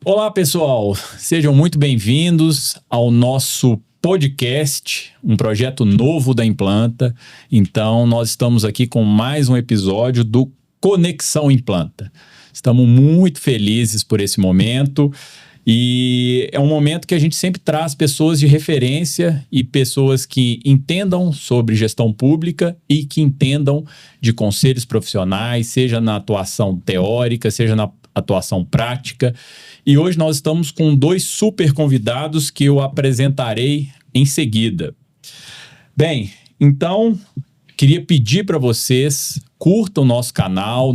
Olá, pessoal! Sejam muito bem-vindos ao nosso podcast, um projeto novo da Implanta. Então, nós estamos aqui com mais um episódio do Conexão Implanta. Estamos muito felizes por esse momento e é um momento que a gente sempre traz pessoas de referência e pessoas que entendam sobre gestão pública e que entendam de conselhos profissionais, seja na atuação teórica, seja na atuação prática. E hoje nós estamos com dois super convidados que eu apresentarei em seguida. Bem, então, queria pedir para vocês, curtam o nosso canal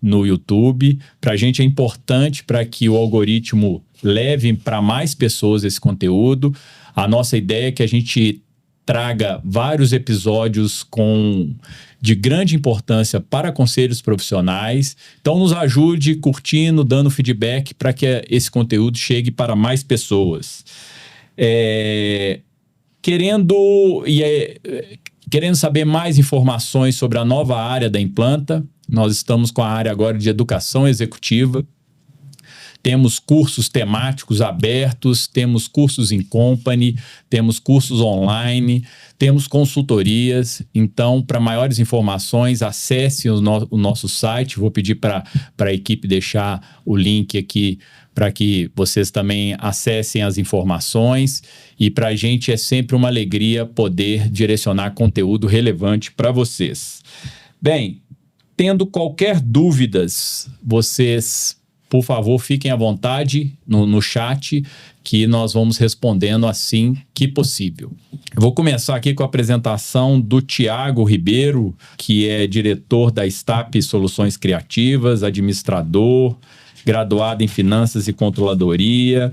no YouTube. Para a gente é importante para que o algoritmo leve para mais pessoas esse conteúdo. A nossa ideia é que a gente traga vários episódios de grande importância para conselhos profissionais. Então, nos ajude curtindo, dando feedback para que esse conteúdo chegue para mais pessoas. Querendo saber mais informações sobre a nova área da Implanta, nós estamos com a área agora de educação executiva. Temos cursos temáticos abertos, temos cursos em company, temos cursos online, temos consultorias. Então, para maiores informações, acesse o nosso site. Vou pedir para a equipe deixar o link aqui para que vocês também acessem as informações. E para a gente é sempre uma alegria poder direcionar conteúdo relevante para vocês. Bem, tendo qualquer dúvidas, vocês, por favor, fiquem à vontade no chat, que nós vamos respondendo assim que possível. Eu vou começar aqui com a apresentação do Thiago Ribeiro, que é diretor da STAP Soluções Criativas, administrador, graduado em Finanças e Controladoria,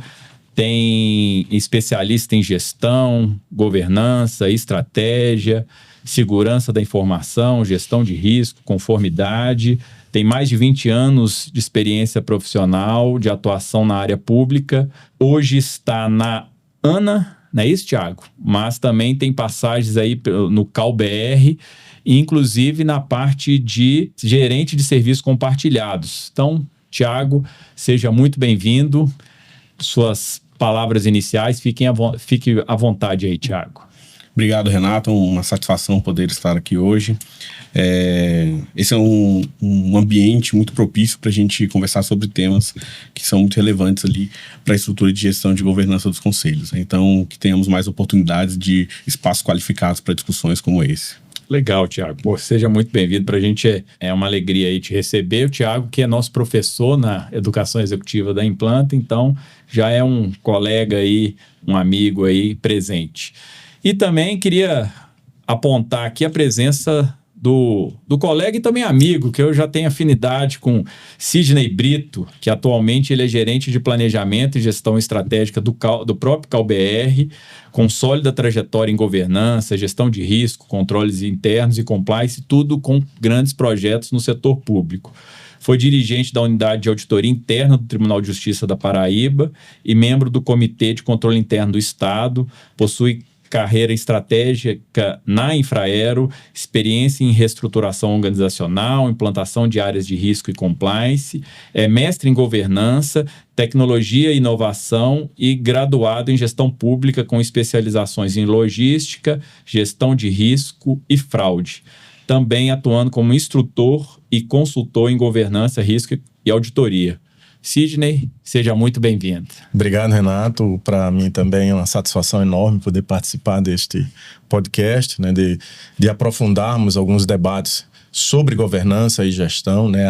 tem especialista em gestão, governança, estratégia, segurança da informação, gestão de risco, conformidade. Tem mais de 20 anos de experiência profissional, de atuação na área pública. Hoje está na ANA, não é isso, Thiago? Mas também tem passagens aí no CalBR, inclusive na parte de gerente de serviços compartilhados. Então, Thiago, seja muito bem-vindo. Suas palavras iniciais, fique à vontade aí, Thiago. Obrigado, Renato. Uma satisfação poder estar aqui hoje. Esse é um ambiente muito propício para a gente conversar sobre temas que são muito relevantes ali para a estrutura de gestão de governança dos conselhos. Então, que tenhamos mais oportunidades de espaços qualificados para discussões como esse. Legal, Thiago. Pô, seja muito bem-vindo. Para a gente é uma alegria aí te receber. O Thiago, que é nosso professor na Educação Executiva da Implanta, então já é um colega aí, um amigo aí presente. E também queria apontar aqui a presença do colega e também amigo, que eu já tenho afinidade com Sidney Brito, que atualmente ele é gerente de planejamento e gestão estratégica do próprio CalBR, com sólida trajetória em governança, gestão de risco, controles internos e compliance, tudo com grandes projetos no setor público. Foi dirigente da unidade de auditoria interna do Tribunal de Justiça da Paraíba e membro do Comitê de Controle Interno do Estado, possui carreira estratégica na Infraero, experiência em reestruturação organizacional, implantação de áreas de risco e compliance, é mestre em governança, tecnologia e inovação e graduado em gestão pública com especializações em logística, gestão de risco e fraude. Também atuando como instrutor e consultor em governança, risco e auditoria. Sidney, seja muito bem-vindo. Obrigado, Renato. Para mim também é uma satisfação enorme poder participar deste podcast, né, de aprofundarmos alguns debates sobre governança e gestão, né,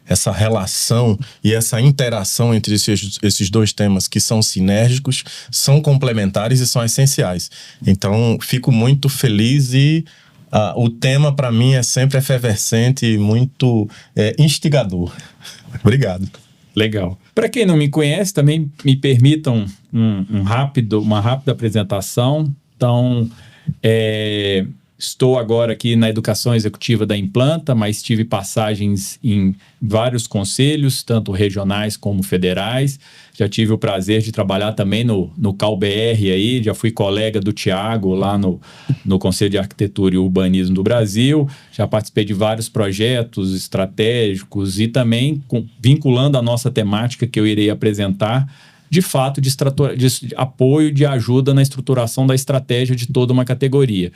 essa relação e essa interação entre esses dois temas que são sinérgicos, são complementares e são essenciais. Então, fico muito feliz e o tema para mim é sempre efervescente e muito instigador. Obrigado. Legal. Para quem não me conhece, também me permitam uma rápida apresentação. Então, Estou agora aqui na educação executiva da Implanta, mas tive passagens em vários conselhos, tanto regionais como federais. Já tive o prazer de trabalhar também no CalBR aí, já fui colega do Tiago lá no Conselho de Arquitetura e Urbanismo do Brasil. Já participei de vários projetos estratégicos e também vinculando a nossa temática que eu irei apresentar, de fato, de apoio, de ajuda na estruturação da estratégia de toda uma categoria.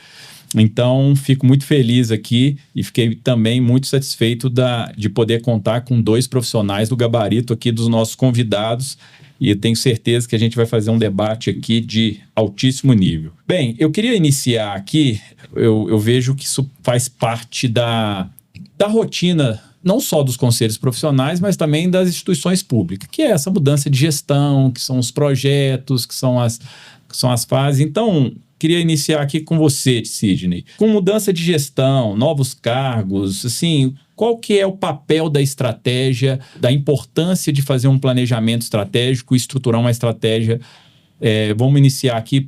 Então, fico muito feliz aqui e fiquei também muito satisfeito de poder contar com 2 profissionais do gabarito aqui dos nossos convidados, e eu tenho certeza que a gente vai fazer um debate aqui de altíssimo nível. Bem, eu queria iniciar aqui, eu vejo que isso faz parte da rotina, não só dos conselhos profissionais, mas também das instituições públicas, que é essa mudança de gestão, que são os projetos, que são as fases. Então, queria iniciar aqui com você, Sidney. Com mudança de gestão, novos cargos, assim, qual que é o papel da estratégia, da importância de fazer um planejamento estratégico e estruturar uma estratégia? Vamos iniciar aqui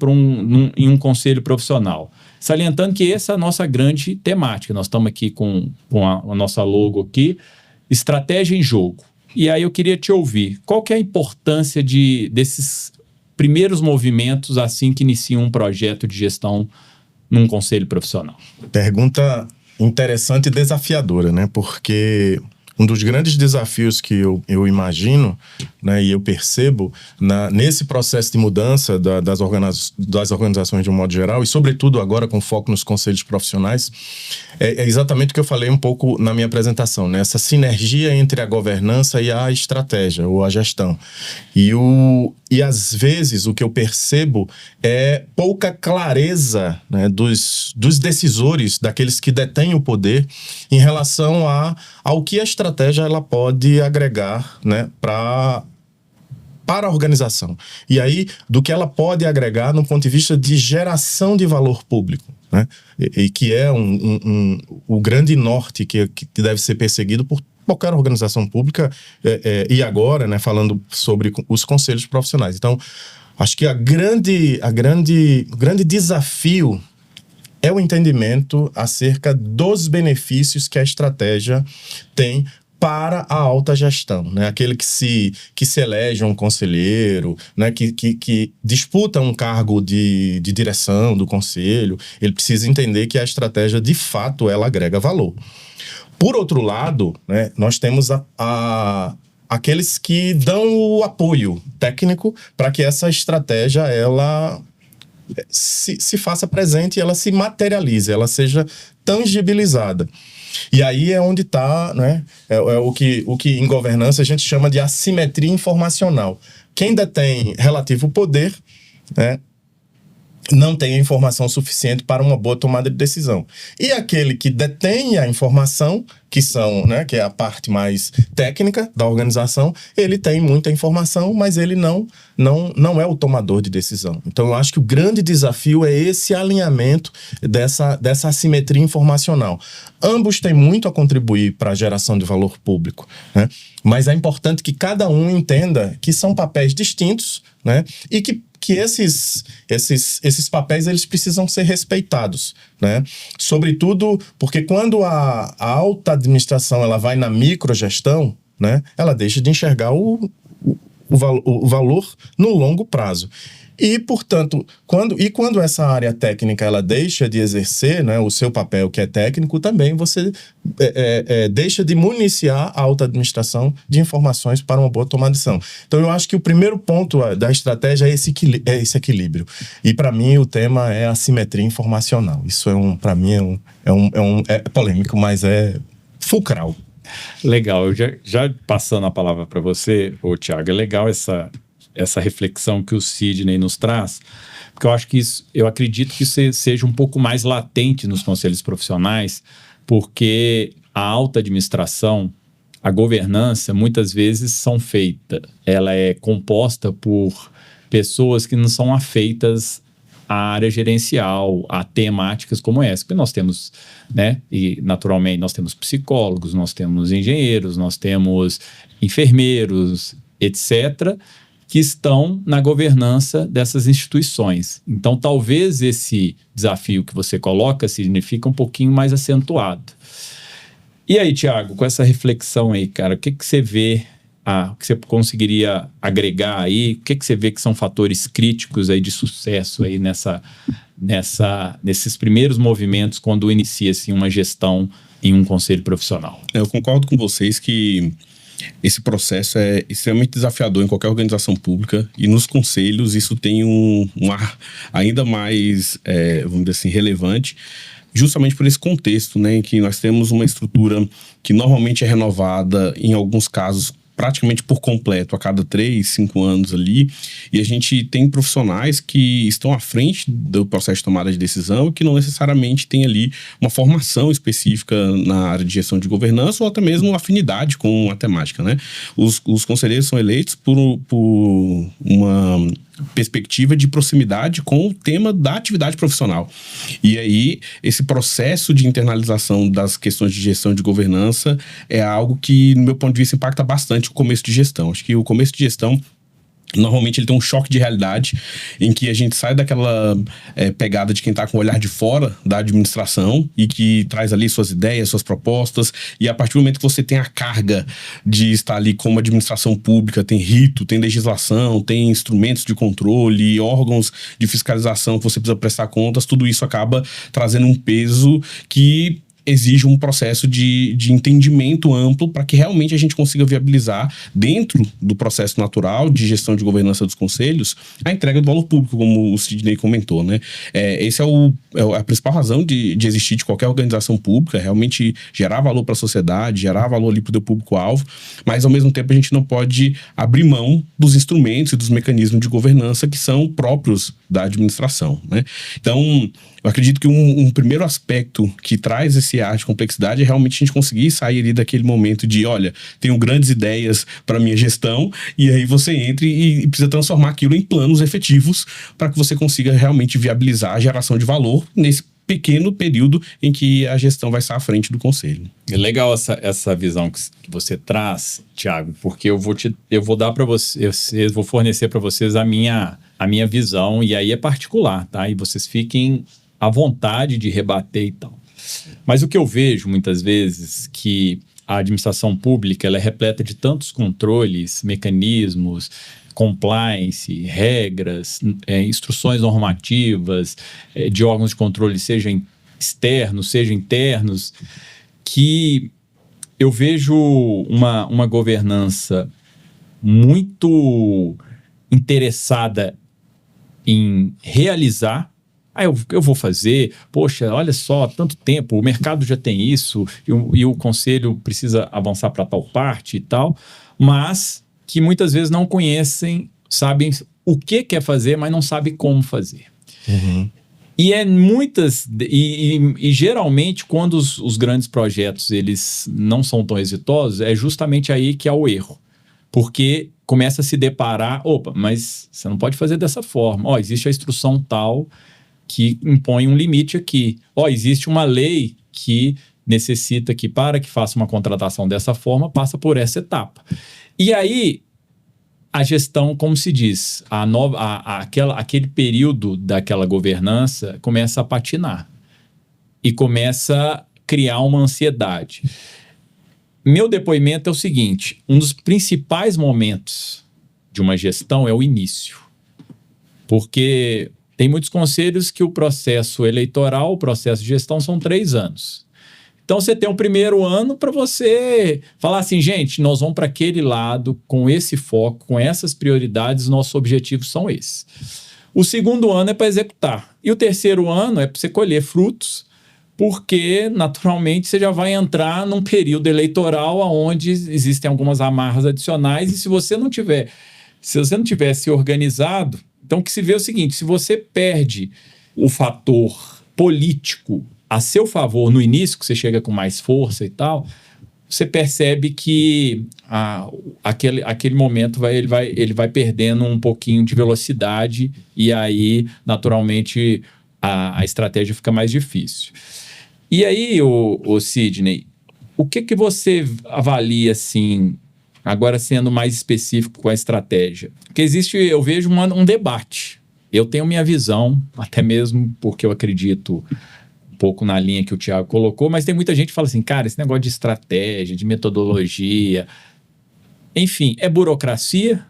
em um conselho profissional. Salientando que essa é a nossa grande temática. Nós estamos aqui com a nossa logo aqui, estratégia em jogo. E aí eu queria te ouvir, qual que é a importância desses primeiros movimentos assim que inicia um projeto de gestão num conselho profissional? Pergunta interessante e desafiadora, né? Porque um dos grandes desafios que eu imagino, né, e eu percebo nesse processo de mudança das organizações de um modo geral, e sobretudo agora com foco nos conselhos profissionais, é exatamente o que eu falei um pouco na minha apresentação, né? Essa sinergia entre a governança e a estratégia, ou a gestão. E às vezes o que eu percebo é pouca clareza, né, dos decisores, daqueles que detêm o poder, em relação ao que a estratégia ela pode agregar, né, para a organização. E aí, do que ela pode agregar no ponto de vista de geração de valor público, né? E que é o grande norte que deve ser perseguido por qualquer organização pública, e agora, né, falando sobre os conselhos profissionais. Então, acho que o grande desafio é o entendimento acerca dos benefícios que a estratégia tem para a alta gestão, né? Aquele que se elege um conselheiro, né? que disputa um cargo de direção do conselho, ele precisa entender que a estratégia, de fato, ela agrega valor. Por outro lado, né, nós temos aqueles que dão o apoio técnico para que essa estratégia ela se faça presente e ela se materialize, ela seja tangibilizada. E aí é onde está, né, o que em governança a gente chama de assimetria informacional. Quem detém relativo poder, né, não tem a informação suficiente para uma boa tomada de decisão. E aquele que detém a informação, que é a parte mais técnica da organização, ele tem muita informação, mas ele não é o tomador de decisão. Então, eu acho que o grande desafio é esse alinhamento dessa assimetria informacional. Ambos têm muito a contribuir para a geração de valor público, né? Mas é importante que cada um entenda que são papéis distintos, né? E que esses papéis eles precisam ser respeitados, né? Sobretudo porque quando a alta administração ela vai na microgestão, né, ela deixa de enxergar o valor no longo prazo. E, portanto, quando essa área técnica ela deixa de exercer, né, o seu papel que é técnico, também você deixa de municiar a alta administração de informações para uma boa tomada de decisão. Então, eu acho que o primeiro ponto da estratégia é esse equilíbrio. E, para mim, o tema é a simetria informacional. Isso, para mim, é polêmico, mas é fulcral. Legal. Eu já passando a palavra para você, Tiago, é legal essa reflexão que o Sidney nos traz, porque eu acredito que isso seja um pouco mais latente nos conselhos profissionais, porque a alta administração, a governança, muitas vezes ela é composta por pessoas que não são afeitas à área gerencial, a temáticas como essa, porque nós temos, né, e naturalmente nós temos psicólogos, nós temos engenheiros, nós temos enfermeiros, etc., que estão na governança dessas instituições. Então, talvez esse desafio que você coloca significa um pouquinho mais acentuado. E aí, Thiago, com essa reflexão aí, cara, o que você vê, o que você conseguiria agregar aí? O que você vê que são fatores críticos aí de sucesso aí nesses primeiros movimentos quando inicia-se uma gestão em um conselho profissional? Eu concordo com vocês que esse processo é extremamente desafiador em qualquer organização pública, e nos conselhos isso tem um ar ainda mais, vamos dizer assim, relevante, justamente por esse contexto, né, em que nós temos uma estrutura que normalmente é renovada, em alguns casos, praticamente por completo a cada 3, 5 anos ali, e a gente tem profissionais que estão à frente do processo de tomada de decisão e que não necessariamente tem ali uma formação específica na área de gestão de governança ou até mesmo afinidade com a temática, né? Os conselheiros são eleitos por uma perspectiva de proximidade com o tema da atividade profissional. E aí, esse processo de internalização das questões de gestão de governança é algo que, no meu ponto de vista, impacta bastante o começo de gestão. Acho que o começo de gestão, normalmente ele tem um choque de realidade em que a gente sai daquela pegada de quem está com o olhar de fora da administração e que traz ali suas ideias, suas propostas, e a partir do momento que você tem a carga de estar ali como administração pública, tem rito, tem legislação, tem instrumentos de controle, órgãos de fiscalização que você precisa prestar contas, tudo isso acaba trazendo um peso que exige um processo de entendimento amplo para que realmente a gente consiga viabilizar, dentro do processo natural de gestão de governança dos conselhos, a entrega do valor público, como o Sidney comentou, né? Esse é a principal razão de existir de qualquer organização pública, realmente gerar valor para a sociedade, gerar valor ali para o público-alvo, mas ao mesmo tempo a gente não pode abrir mão dos instrumentos e dos mecanismos de governança que são próprios da administração, né? Então, eu acredito que um primeiro aspecto que traz esse ar de complexidade é realmente a gente conseguir sair ali daquele momento de, olha, tenho grandes ideias para minha gestão, e aí você entra e precisa transformar aquilo em planos efetivos para que você consiga realmente viabilizar a geração de valor nesse pequeno período em que a gestão vai estar à frente do conselho. É legal essa visão que você traz, Thiago, porque eu vou dar para vocês, eu vou fornecer para vocês a minha visão, e aí é particular, tá? E vocês fiquem à vontade de rebater e tal. Mas o que eu vejo muitas vezes que a administração pública ela é repleta de tantos controles, mecanismos, compliance, regras, instruções normativas, de órgãos de controle, seja externos, seja internos, que eu vejo uma governança muito interessada em realizar. Eu vou fazer, poxa, olha só, tanto tempo, o mercado já tem isso, e o conselho precisa avançar para tal parte e tal, mas que muitas vezes não conhecem, sabem o que quer fazer, mas não sabem como fazer. Uhum. E geralmente, quando os grandes projetos eles não são tão exitosos, é justamente aí que há o erro. Porque começa a se deparar, mas você não pode fazer dessa forma. Existe a instrução tal que impõe um limite aqui. Existe uma lei que necessita que, para que faça uma contratação dessa forma, passa por essa etapa. E aí, a gestão, como se diz, aquele período daquela governança começa a patinar e começa a criar uma ansiedade. Meu depoimento é o seguinte: um dos principais momentos de uma gestão é o início. Porque tem muitos conselhos que o processo eleitoral, o processo de gestão são 3 anos. Então, você tem o primeiro ano para você falar assim, gente, nós vamos para aquele lado, com esse foco, com essas prioridades, nossos objetivos são esses. O segundo ano é para executar. E o terceiro ano é para você colher frutos, porque, naturalmente, você já vai entrar num período eleitoral onde existem algumas amarras adicionais, e se você não tiver se organizado, então o que se vê é o seguinte: se você perde o fator político a seu favor no início, que você chega com mais força e tal, você percebe que aquele momento ele vai perdendo um pouquinho de velocidade, e aí, naturalmente, a estratégia fica mais difícil. E aí, o Sidney, o que você avalia assim, Agora, sendo mais específico com a estratégia. Porque eu vejo um debate. Eu tenho minha visão, até mesmo porque eu acredito um pouco na linha que o Thiago colocou, mas tem muita gente que fala assim, cara, esse negócio de estratégia, de metodologia, enfim, é burocracia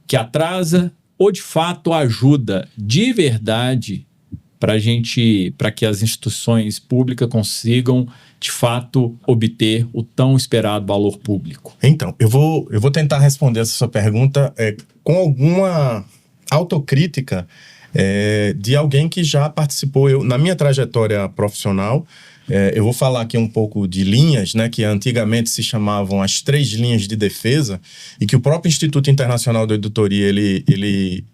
que atrasa ou de fato ajuda de verdade para que as instituições públicas consigam de fato obter o tão esperado valor público? Então, eu vou tentar responder essa sua pergunta com alguma autocrítica de alguém que já participou. Na minha trajetória profissional, eu vou falar aqui um pouco de linhas, né, que antigamente se chamavam as 3 linhas de defesa, e que o próprio Instituto Internacional de Auditoria ele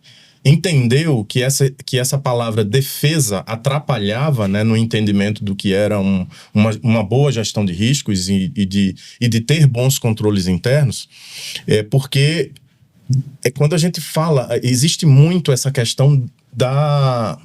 entendeu que essa palavra defesa atrapalhava, né, no entendimento do que era uma boa gestão de riscos e de ter bons controles internos, porque quando a gente fala, existe muito essa questão da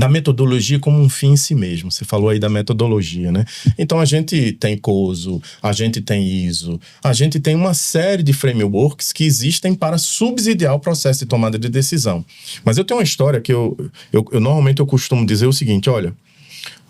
metodologia como um fim em si mesmo. Você falou aí da metodologia, né? Então a gente tem COSO, a gente tem ISO, a gente tem uma série de frameworks que existem para subsidiar o processo de tomada de decisão. Mas eu tenho uma história que eu normalmente eu costumo dizer o seguinte, olha,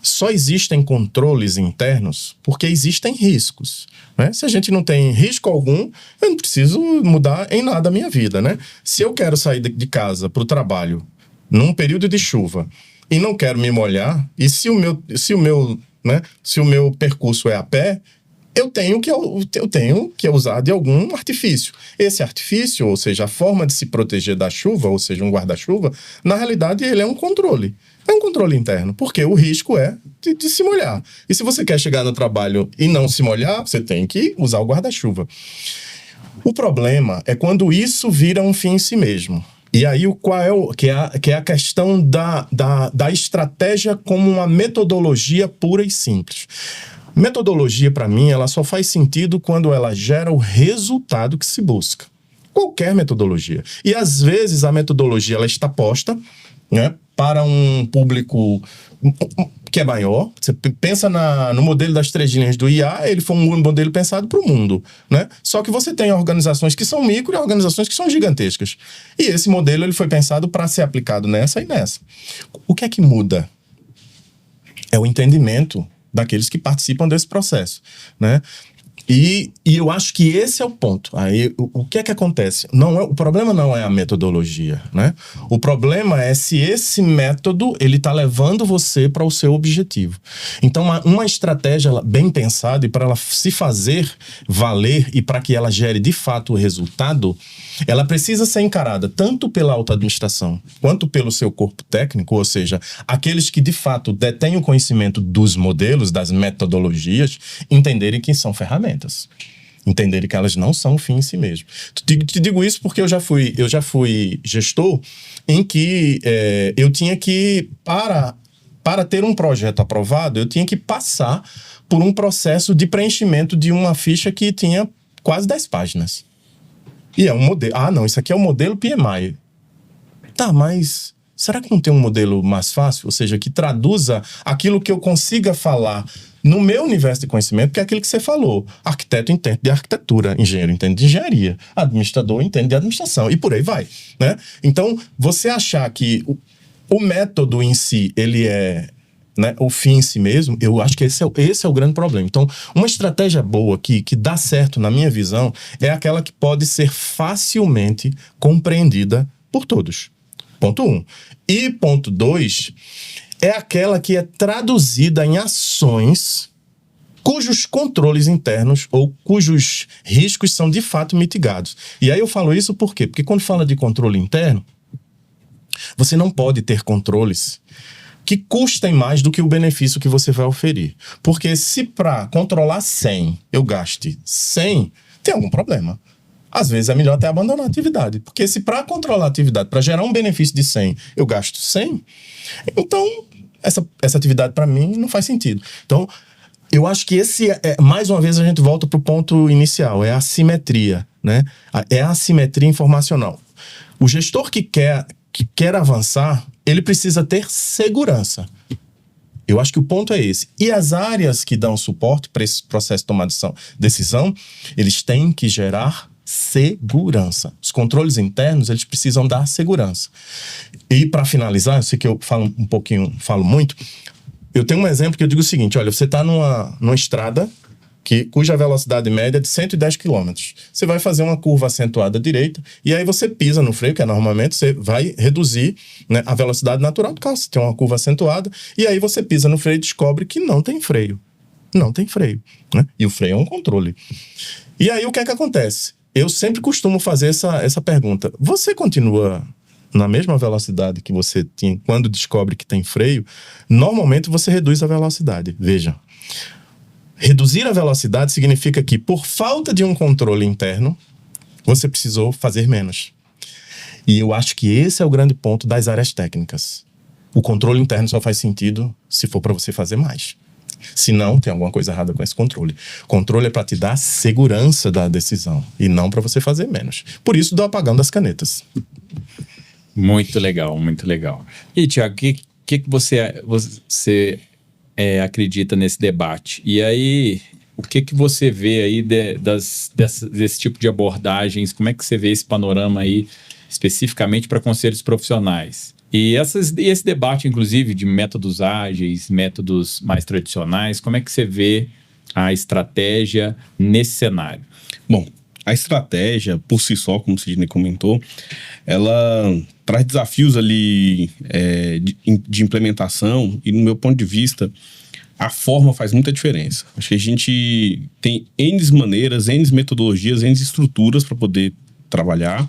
só existem controles internos porque existem riscos, né? Se a gente não tem risco algum, eu não preciso mudar em nada a minha vida, né? Se eu quero sair de casa para o trabalho num período de chuva e não quero me molhar, e se o meu percurso é a pé, eu tenho que usar de algum artifício. Esse artifício, ou seja, a forma de se proteger da chuva, ou seja, um guarda-chuva, na realidade ele é um controle. É um controle interno, porque o risco é de se molhar. E se você quer chegar no trabalho e não se molhar, você tem que usar o guarda-chuva. O problema é quando isso vira um fim em si mesmo. E aí, que é a questão da estratégia como uma metodologia pura e simples. Metodologia, para mim, ela só faz sentido quando ela gera o resultado que se busca. Qualquer metodologia. E, às vezes, a metodologia ela está posta, né, para um público que é maior. Você pensa no modelo das 3 linhas do IA, ele foi um modelo pensado para o mundo, né? Só que você tem organizações que são micro e organizações que são gigantescas. E esse modelo ele foi pensado para ser aplicado nessa e nessa. O que é que muda? É o entendimento daqueles que participam desse processo, né? E eu acho que esse é o ponto. Aí, o que é que acontece? O problema não é a metodologia, né? O problema é se esse método ele está levando você para o seu objetivo. Então, uma estratégia bem pensada e para ela se fazer valer e para que ela gere de fato o resultado, ela precisa ser encarada tanto pela alta administração quanto pelo seu corpo técnico, ou seja, aqueles que de fato detêm o conhecimento dos modelos, das metodologias, entenderem que são ferramentas. Entenderem que elas não são um fim em si mesmo. Te digo isso porque eu já fui gestor em que eu tinha que, para ter um projeto aprovado, eu tinha que passar por um processo de preenchimento de uma ficha que tinha quase 10 páginas. E é um modelo... não, isso aqui é o modelo PMI. Tá, mas será que não tem um modelo mais fácil? Ou seja, que traduza aquilo que eu consiga falar no meu universo de conhecimento, que é aquilo que você falou. Arquiteto entende de arquitetura, engenheiro entende de engenharia, administrador entende de administração, e por aí vai, né? Então, você achar que o método em si, ele é, né, o fim em si mesmo, eu acho que esse é o grande problema. Então, uma estratégia boa que dá certo, na minha visão, é aquela que pode ser facilmente compreendida por todos. Ponto 1. E ponto 2... é aquela que é traduzida em ações cujos controles internos ou cujos riscos são de fato mitigados. E aí eu falo isso por quê? Porque quando fala de controle interno, você não pode ter controles que custem mais do que o benefício que você vai oferir. Porque se para controlar 100 eu gaste 100, tem algum problema. Às vezes é melhor até abandonar a atividade. Porque se para controlar a atividade, para gerar um benefício de 100, eu gasto 100, então essa atividade para mim não faz sentido. Então, eu acho que mais uma vez a gente volta para o ponto inicial, é a assimetria, né? É a assimetria informacional. O gestor que quer avançar, ele precisa ter segurança. Eu acho que o ponto é esse. E as áreas que dão suporte para esse processo de tomar decisão, eles têm que gerar segurança. Os controles internos, eles precisam dar segurança. E para finalizar, eu sei que eu falo muito, eu tenho um exemplo que eu digo o seguinte, olha, você está numa estrada cuja velocidade média é de 110 km. Você vai fazer uma curva acentuada à direita e aí você pisa no freio, que é normalmente você vai reduzir, né, a velocidade natural do carro. Você tem uma curva acentuada e aí você pisa no freio e descobre que não tem freio. Não tem freio, né? E o freio é um controle. E aí o que é que acontece? Eu sempre costumo fazer essa pergunta. Você continua na mesma velocidade que você tinha quando descobre que tem freio? Normalmente você reduz a velocidade. Veja. Reduzir a velocidade significa que, por falta de um controle interno, você precisou fazer menos. E eu acho que esse é o grande ponto das áreas técnicas. O controle interno só faz sentido se for para você fazer mais. Se não, tem alguma coisa errada com esse controle. Controle é para te dar segurança da decisão e não para você fazer menos. Por isso, do apagão das canetas. Muito legal, muito legal. E, Thiago, o que você acredita nesse debate? E aí, o que você vê aí desse tipo de abordagens? Como é que você vê esse panorama aí, especificamente para conselhos profissionais? E esse debate, inclusive, de métodos ágeis, métodos mais tradicionais, como é que você vê a estratégia nesse cenário? Bom, a estratégia, por si só, como o Sidney comentou, ela traz desafios ali de implementação e, no meu ponto de vista, a forma faz muita diferença. Acho que a gente tem N maneiras, N metodologias, N estruturas para poder trabalhar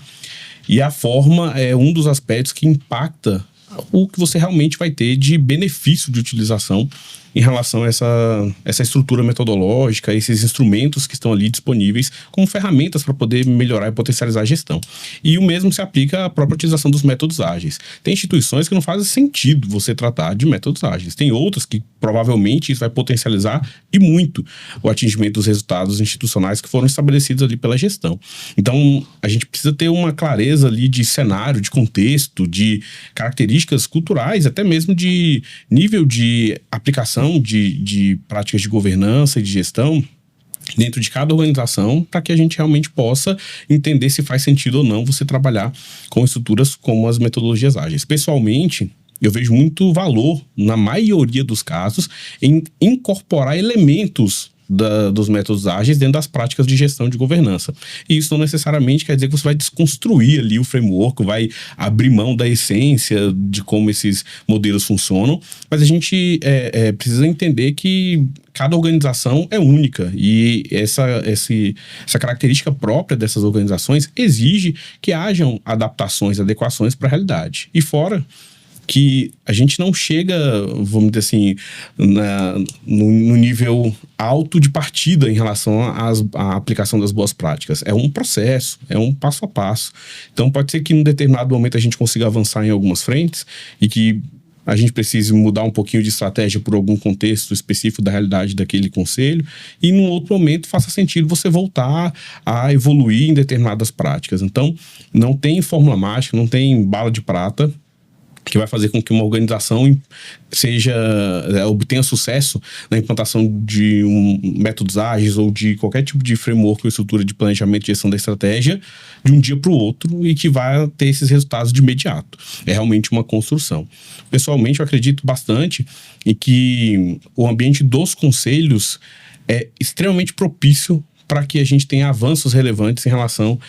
e a forma é um dos aspectos que impacta o que você realmente vai ter de benefício de utilização em relação a essa estrutura metodológica, esses instrumentos que estão ali disponíveis como ferramentas para poder melhorar e potencializar a gestão. E o mesmo se aplica à própria utilização dos métodos ágeis. Tem instituições que não fazem sentido você tratar de métodos ágeis. Tem outras que provavelmente isso vai potencializar e muito o atingimento dos resultados institucionais que foram estabelecidos ali pela gestão. Então, a gente precisa ter uma clareza ali de cenário, de contexto, de características culturais, até mesmo de nível de aplicação de práticas de governança e de gestão dentro de cada organização para que a gente realmente possa entender se faz sentido ou não você trabalhar com estruturas como as metodologias ágeis. Pessoalmente, eu vejo muito valor, na maioria dos casos, em incorporar elementos dos métodos ágeis dentro das práticas de gestão de governança. E isso não necessariamente quer dizer que você vai desconstruir ali o framework, vai abrir mão da essência de como esses modelos funcionam, mas a gente precisa entender que cada organização é única e essa característica própria dessas organizações exige que hajam adaptações, adequações para a realidade. E fora que a gente não chega, vamos dizer assim, no nível alto de partida em relação à aplicação das boas práticas. É um processo, é um passo a passo. Então pode ser que em um determinado momento a gente consiga avançar em algumas frentes e que a gente precise mudar um pouquinho de estratégia por algum contexto específico da realidade daquele conselho e num outro momento faça sentido você voltar a evoluir em determinadas práticas. Então não tem fórmula mágica, não tem bala de prata que vai fazer com que uma organização obtenha sucesso na implantação de métodos ágeis ou de qualquer tipo de framework ou estrutura de planejamento e gestão da estratégia de um dia para o outro e que vai ter esses resultados de imediato. É realmente uma construção. Pessoalmente, eu acredito bastante em que o ambiente dos conselhos é extremamente propício para que a gente tenha avanços relevantes em relação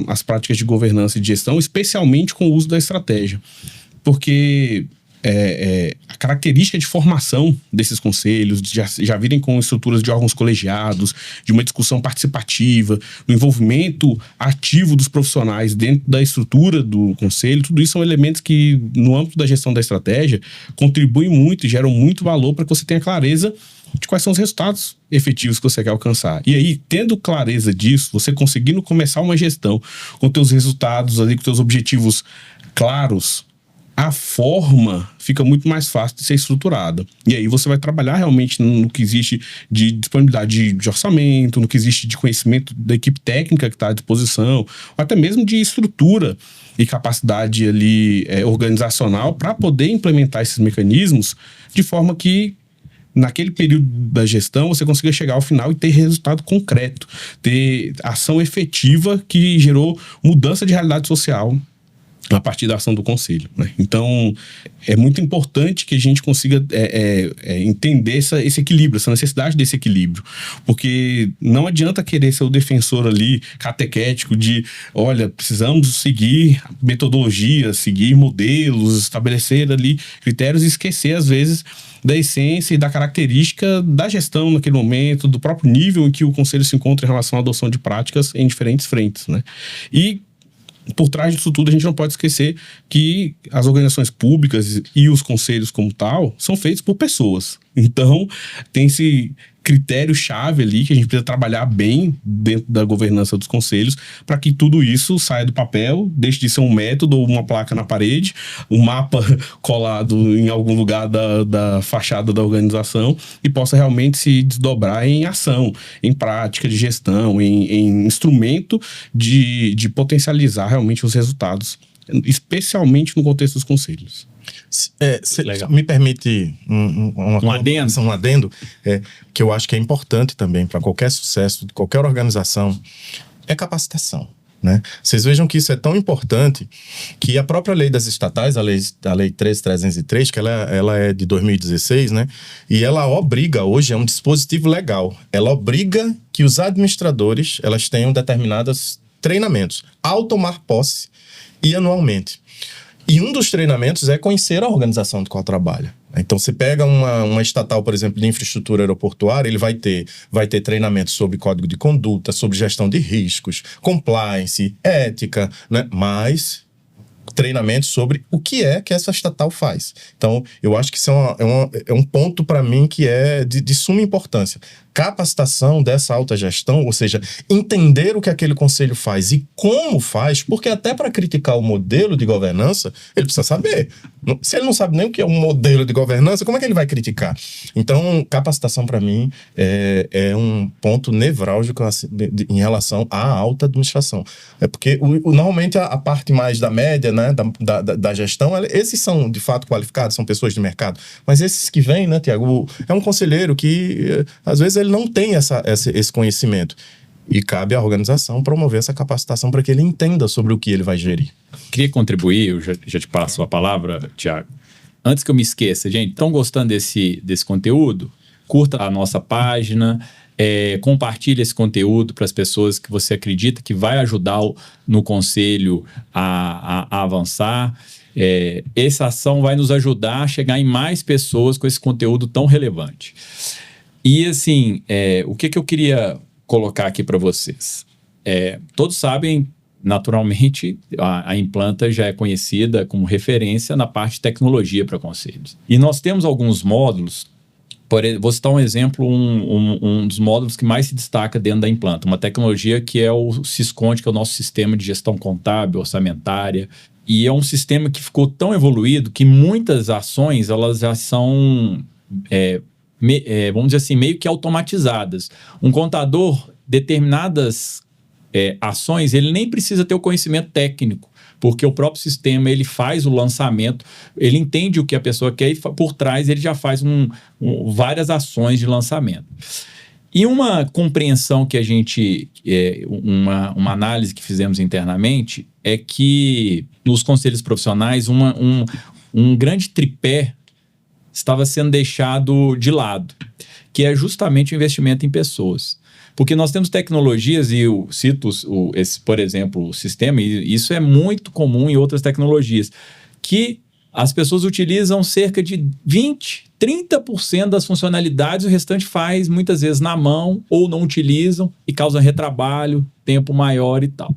às práticas de governança e de gestão, especialmente com o uso da estratégia. Porque a característica de formação desses conselhos, de já virem com estruturas de órgãos colegiados, de uma discussão participativa, do envolvimento ativo dos profissionais dentro da estrutura do conselho, tudo isso são elementos que, no âmbito da gestão da estratégia, contribuem muito e geram muito valor para que você tenha clareza de quais são os resultados efetivos que você quer alcançar. E aí, tendo clareza disso, você conseguindo começar uma gestão com teus resultados ali, com teus objetivos claros, a forma fica muito mais fácil de ser estruturada. E aí você vai trabalhar realmente no que existe de disponibilidade de orçamento, no que existe de conhecimento da equipe técnica que está à disposição, ou até mesmo de estrutura e capacidade ali organizacional para poder implementar esses mecanismos de forma que naquele período da gestão, você consiga chegar ao final e ter resultado concreto, ter ação efetiva que gerou mudança de realidade social a partir da ação do conselho, né? Então, é muito importante que a gente consiga entender esse equilíbrio, essa necessidade desse equilíbrio. Porque não adianta querer ser o defensor ali, catequético, de, olha, precisamos seguir metodologias, seguir modelos, estabelecer ali critérios e esquecer, às vezes, da essência e da característica da gestão naquele momento, do próprio nível em que o conselho se encontra em relação à adoção de práticas em diferentes frentes, né? E por trás disso tudo, a gente não pode esquecer que as organizações públicas e os conselhos como tal são feitos por pessoas. Então, tem esse critério-chave ali que a gente precisa trabalhar bem dentro da governança dos conselhos para que tudo isso saia do papel, deixe de ser um método ou uma placa na parede, um mapa colado em algum lugar da fachada da organização e possa realmente se desdobrar em ação, em prática de gestão, em instrumento de potencializar realmente os resultados, especialmente no contexto dos conselhos. Me permite um adendo que eu acho que é importante também para qualquer sucesso de qualquer organização, é capacitação, né? Vocês vejam que isso é tão importante que a própria lei das estatais, a lei 13.303, que ela é de 2016, né? E ela obriga, hoje é um dispositivo legal, ela obriga que os administradores elas tenham determinados treinamentos ao tomar posse e anualmente. E um dos treinamentos é conhecer a organização de qual trabalha. Então, você pega uma estatal, por exemplo, de infraestrutura aeroportuária, ele vai ter treinamento sobre código de conduta, sobre gestão de riscos, compliance, ética, né? Mas treinamento sobre o que é que essa estatal faz. Então, eu acho que isso é um ponto para mim que é de suma importância. Capacitação dessa alta gestão, ou seja, entender o que aquele conselho faz e como faz, porque até para criticar o modelo de governança, ele precisa saber. Se ele não sabe nem o que é um modelo de governança, como é que ele vai criticar? Então, capacitação para mim é um ponto nevrálgico em relação à alta administração. É porque normalmente a parte mais da média, né, da gestão, esses são de fato qualificados, são pessoas de mercado. Mas esses que vêm, né, Tiago, é um conselheiro que às vezes ele não tem esse conhecimento. E cabe à organização promover essa capacitação para que ele entenda sobre o que ele vai gerir. Queria contribuir, eu já te passo a palavra, Tiago. Antes que eu me esqueça, gente, estão gostando desse conteúdo? Curta a nossa página, compartilhe esse conteúdo para as pessoas que você acredita que vai ajudar no conselho a avançar. Essa ação vai nos ajudar a chegar em mais pessoas com esse conteúdo tão relevante. E assim, o que eu queria colocar aqui para vocês? Todos sabem, naturalmente, a Implanta já é conhecida como referência na parte de tecnologia para conselhos. E nós temos alguns módulos, vou citar um exemplo, um dos módulos que mais se destaca dentro da Implanta, uma tecnologia que é o Sisconte, que é o nosso sistema de gestão contábil, orçamentária. E é um sistema que ficou tão evoluído que muitas ações elas já são... vamos dizer assim, meio que automatizadas. Um contador, determinadas ações, ele nem precisa ter o conhecimento técnico, porque o próprio sistema, ele faz o lançamento, ele entende o que a pessoa quer e por trás ele já faz várias ações de lançamento. E uma compreensão que a gente, uma análise que fizemos internamente, é que nos conselhos profissionais, um grande tripé estava sendo deixado de lado, que é justamente o investimento em pessoas. Porque nós temos tecnologias, e eu cito por exemplo, o sistema, e isso é muito comum em outras tecnologias, que as pessoas utilizam cerca de 20%, 30% das funcionalidades, o restante faz muitas vezes na mão, ou não utilizam, e causa retrabalho, tempo maior e tal.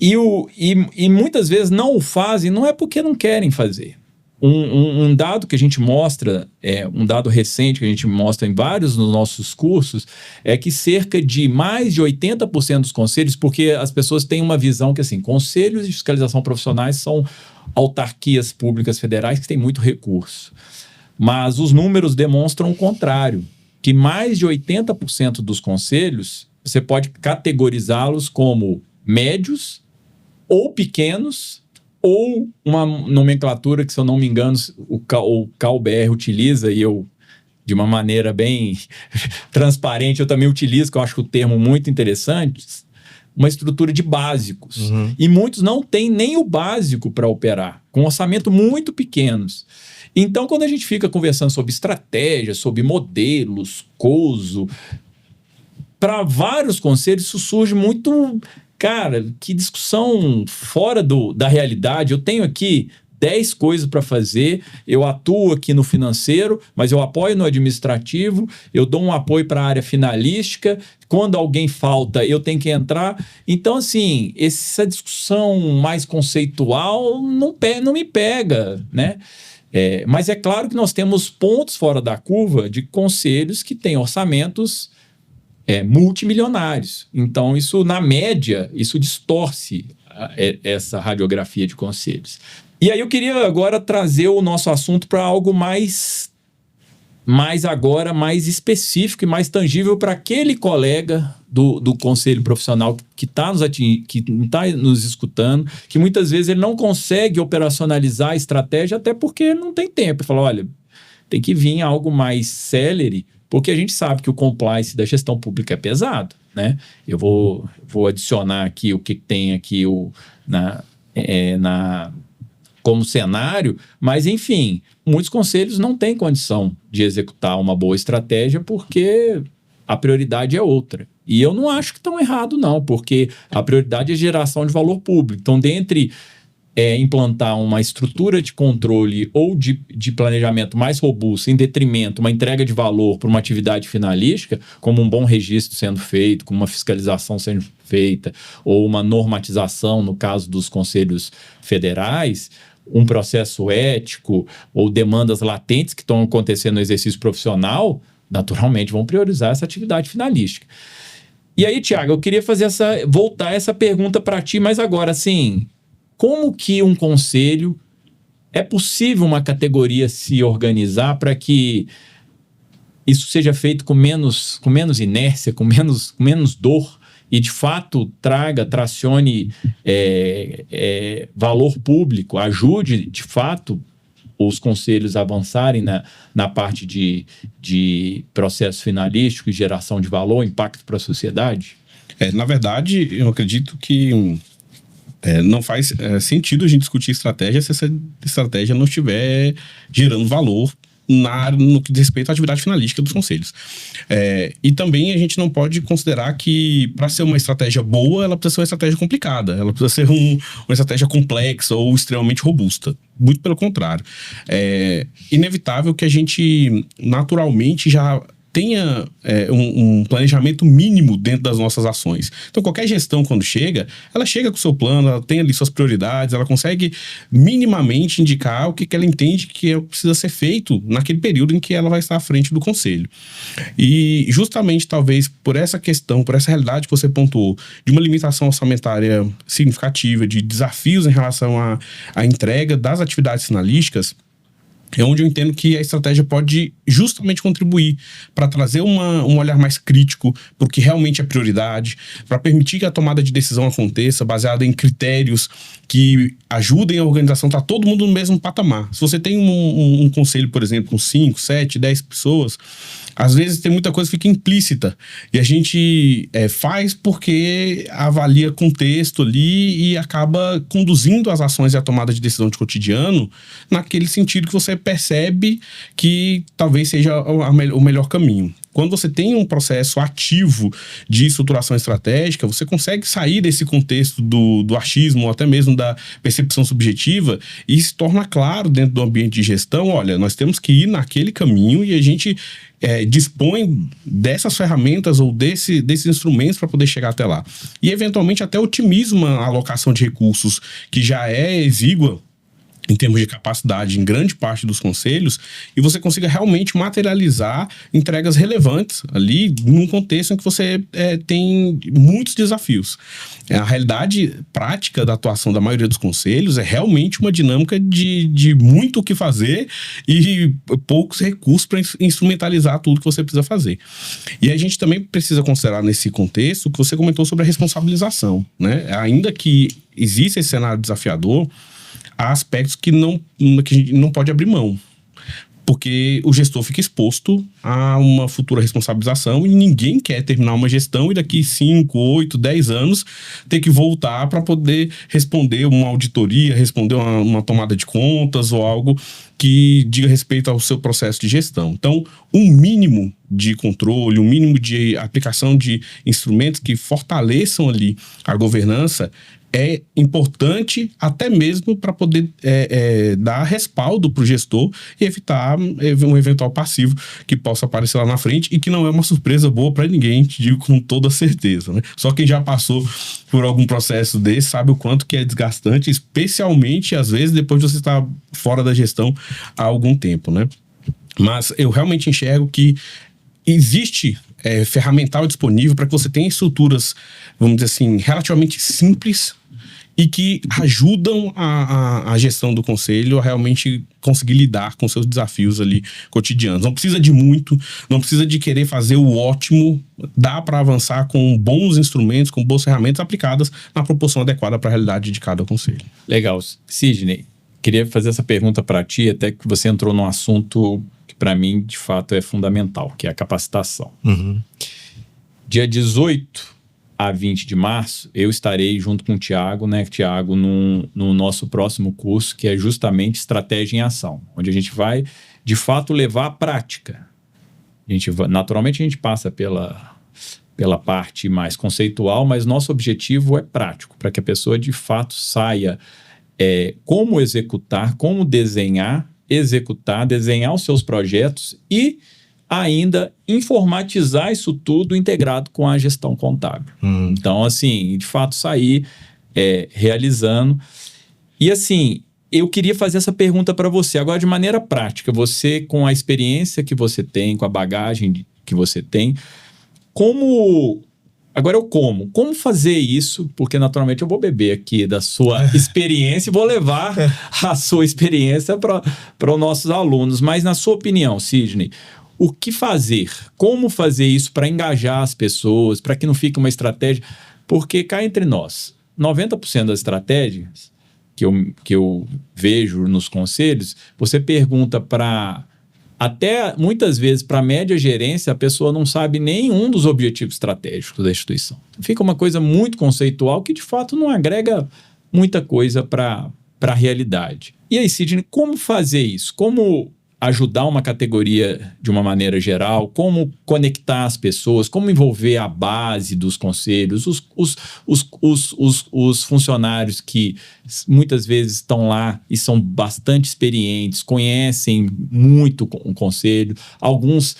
E muitas vezes não o fazem, não é porque não querem fazer. Um dado que a gente mostra, um dado recente que a gente mostra em vários dos nossos cursos, é que cerca de mais de 80% dos conselhos, porque as pessoas têm uma visão que assim, conselhos de fiscalização profissionais são autarquias públicas federais que têm muito recurso. Mas os números demonstram o contrário, que mais de 80% dos conselhos, você pode categorizá-los como médios ou pequenos, ou uma nomenclatura que, se eu não me engano, o CalBR utiliza, e eu de uma maneira bem transparente, eu também utilizo, que eu acho o termo muito interessante, uma estrutura de básicos. E muitos não têm nem o básico para operar, com orçamento muito pequenos. Então, quando a gente fica conversando sobre estratégia, sobre modelos, COSO, para vários conselhos isso surge muito... Cara, que discussão fora da realidade. Eu tenho aqui 10 coisas para fazer, eu atuo aqui no financeiro, mas eu apoio no administrativo, eu dou um apoio para a área finalística, quando alguém falta, eu tenho que entrar. Então, assim, essa discussão mais conceitual não me pega, né? Mas é claro que nós temos pontos fora da curva de conselhos que têm orçamentos multimilionários. Então, isso, na média, isso distorce essa radiografia de conselhos. E aí eu queria agora trazer o nosso assunto para algo mais específico e mais tangível para aquele colega do conselho profissional que está nos escutando, que muitas vezes ele não consegue operacionalizar a estratégia até porque não tem tempo. Ele fala, olha, tem que vir algo mais célere, porque a gente sabe que o compliance da gestão pública é pesado, né? Eu vou adicionar aqui o que tem aqui como cenário, mas, enfim, muitos conselhos não têm condição de executar uma boa estratégia porque a prioridade é outra. E eu não acho que estão errado, não, porque a prioridade é geração de valor público. Então, dentre implantar uma estrutura de controle ou de planejamento mais robusta, em detrimento, uma entrega de valor para uma atividade finalística, como um bom registro sendo feito, como uma fiscalização sendo feita, ou uma normatização, no caso dos conselhos federais, um processo ético ou demandas latentes que estão acontecendo no exercício profissional, naturalmente vão priorizar essa atividade finalística. E aí, Thiago, eu queria voltar essa pergunta para ti, mas agora, assim, como que um conselho, é possível uma categoria se organizar para que isso seja feito com menos inércia, com menos dor e, de fato, tracione valor público, ajude, de fato, os conselhos a avançarem na parte de processo finalístico e geração de valor, impacto para a sociedade? Na verdade, eu acredito que não faz sentido a gente discutir estratégia se essa estratégia não estiver gerando valor no que diz respeito à atividade finalística dos conselhos. E também a gente não pode considerar que, para ser uma estratégia boa, ela precisa ser uma estratégia complicada, ela precisa ser uma estratégia complexa ou extremamente robusta. Muito pelo contrário. É inevitável que a gente naturalmente já tenha um planejamento mínimo dentro das nossas ações. Então, qualquer gestão, quando ela chega com o seu plano, ela tem ali suas prioridades, ela consegue minimamente indicar o que ela entende que precisa ser feito naquele período em que ela vai estar à frente do conselho. E justamente, talvez, por essa questão, por essa realidade que você pontuou, de uma limitação orçamentária significativa, de desafios em relação à entrega das atividades finalísticas, é onde eu entendo que a estratégia pode justamente contribuir para trazer um olhar mais crítico para o que realmente é prioridade, para permitir que a tomada de decisão aconteça baseada em critérios que ajudem a organização a estar todo mundo no mesmo patamar. Se você tem um conselho, por exemplo, com 5, 7, 10 pessoas, às vezes tem muita coisa que fica implícita e a gente faz porque avalia contexto ali e acaba conduzindo as ações e a tomada de decisão de cotidiano naquele sentido que você percebe que talvez seja o melhor caminho. Quando você tem um processo ativo de estruturação estratégica, você consegue sair desse contexto do achismo ou até mesmo da percepção subjetiva e se torna claro dentro do ambiente de gestão, olha, nós temos que ir naquele caminho e a gente dispõe dessas ferramentas ou desses instrumentos para poder chegar até lá. E, eventualmente, até otimiza uma alocação de recursos que já é exígua em termos de capacidade em grande parte dos conselhos, e você consiga realmente materializar entregas relevantes ali num contexto em que você tem muitos desafios. A realidade prática da atuação da maioria dos conselhos é realmente uma dinâmica de muito o que fazer e poucos recursos para instrumentalizar tudo que você precisa fazer. E a gente também precisa considerar nesse contexto que você comentou sobre a responsabilização, né? Ainda que exista esse cenário desafiador, há aspectos que a gente não pode abrir mão. porque o gestor fica exposto a uma futura responsabilização e ninguém quer terminar uma gestão e daqui 5, 8, 10 anos ter que voltar para poder responder uma auditoria, responder uma tomada de contas ou algo que diga respeito ao seu processo de gestão. Então, um mínimo de controle, um mínimo de aplicação de instrumentos que fortaleçam ali a governança é importante até mesmo para poder dar respaldo para o gestor e evitar um eventual passivo que possa aparecer lá na frente e que não é uma surpresa boa para ninguém, te digo com toda certeza, né? Só quem já passou por algum processo desse sabe o quanto que é desgastante, especialmente às vezes depois de você estar fora da gestão há algum tempo, né? Mas eu realmente enxergo que existe ferramental disponível para que você tenha estruturas, vamos dizer assim, relativamente simples e que ajudam a gestão do conselho a realmente conseguir lidar com seus desafios ali cotidianos. Não precisa de muito, não precisa de querer fazer o ótimo, dá para avançar com bons instrumentos, com boas ferramentas aplicadas na proporção adequada para a realidade de cada conselho. Legal. Sidney, queria fazer essa pergunta para ti, até que você entrou num assunto que para mim, de fato, é fundamental, que é a capacitação. Uhum. Dia 18 a 20 de março, eu estarei junto com o Thiago, né, Thiago, no nosso próximo curso, que é justamente Estratégia em Ação, onde a gente vai, de fato, levar à prática. Naturalmente, a gente passa pela parte mais conceitual, mas nosso objetivo é prático, para que a pessoa, de fato, saia como executar, como desenhar os seus projetos e ainda informatizar isso tudo integrado com a gestão contábil. Então, assim, de fato, sair realizando. E, assim, eu queria fazer essa pergunta para você. Agora, de maneira prática, você, com a experiência que você tem, com a bagagem que você tem, como fazer isso? Porque, naturalmente, eu vou beber aqui da sua experiência e vou levar a sua experiência para os nossos alunos. Mas, na sua opinião, Sidney, o que fazer? Como fazer isso para engajar as pessoas, para que não fique uma estratégia? Porque, cá entre nós, 90% das estratégias que eu vejo nos conselhos, você pergunta até muitas vezes para a média gerência, a pessoa não sabe nenhum dos objetivos estratégicos da instituição. Fica uma coisa muito conceitual que, de fato, não agrega muita coisa para a realidade. E aí, Sidney, como fazer isso? Como ajudar uma categoria de uma maneira geral, como conectar as pessoas, como envolver a base dos conselhos, os funcionários que muitas vezes estão lá e são bastante experientes, conhecem muito o conselho, alguns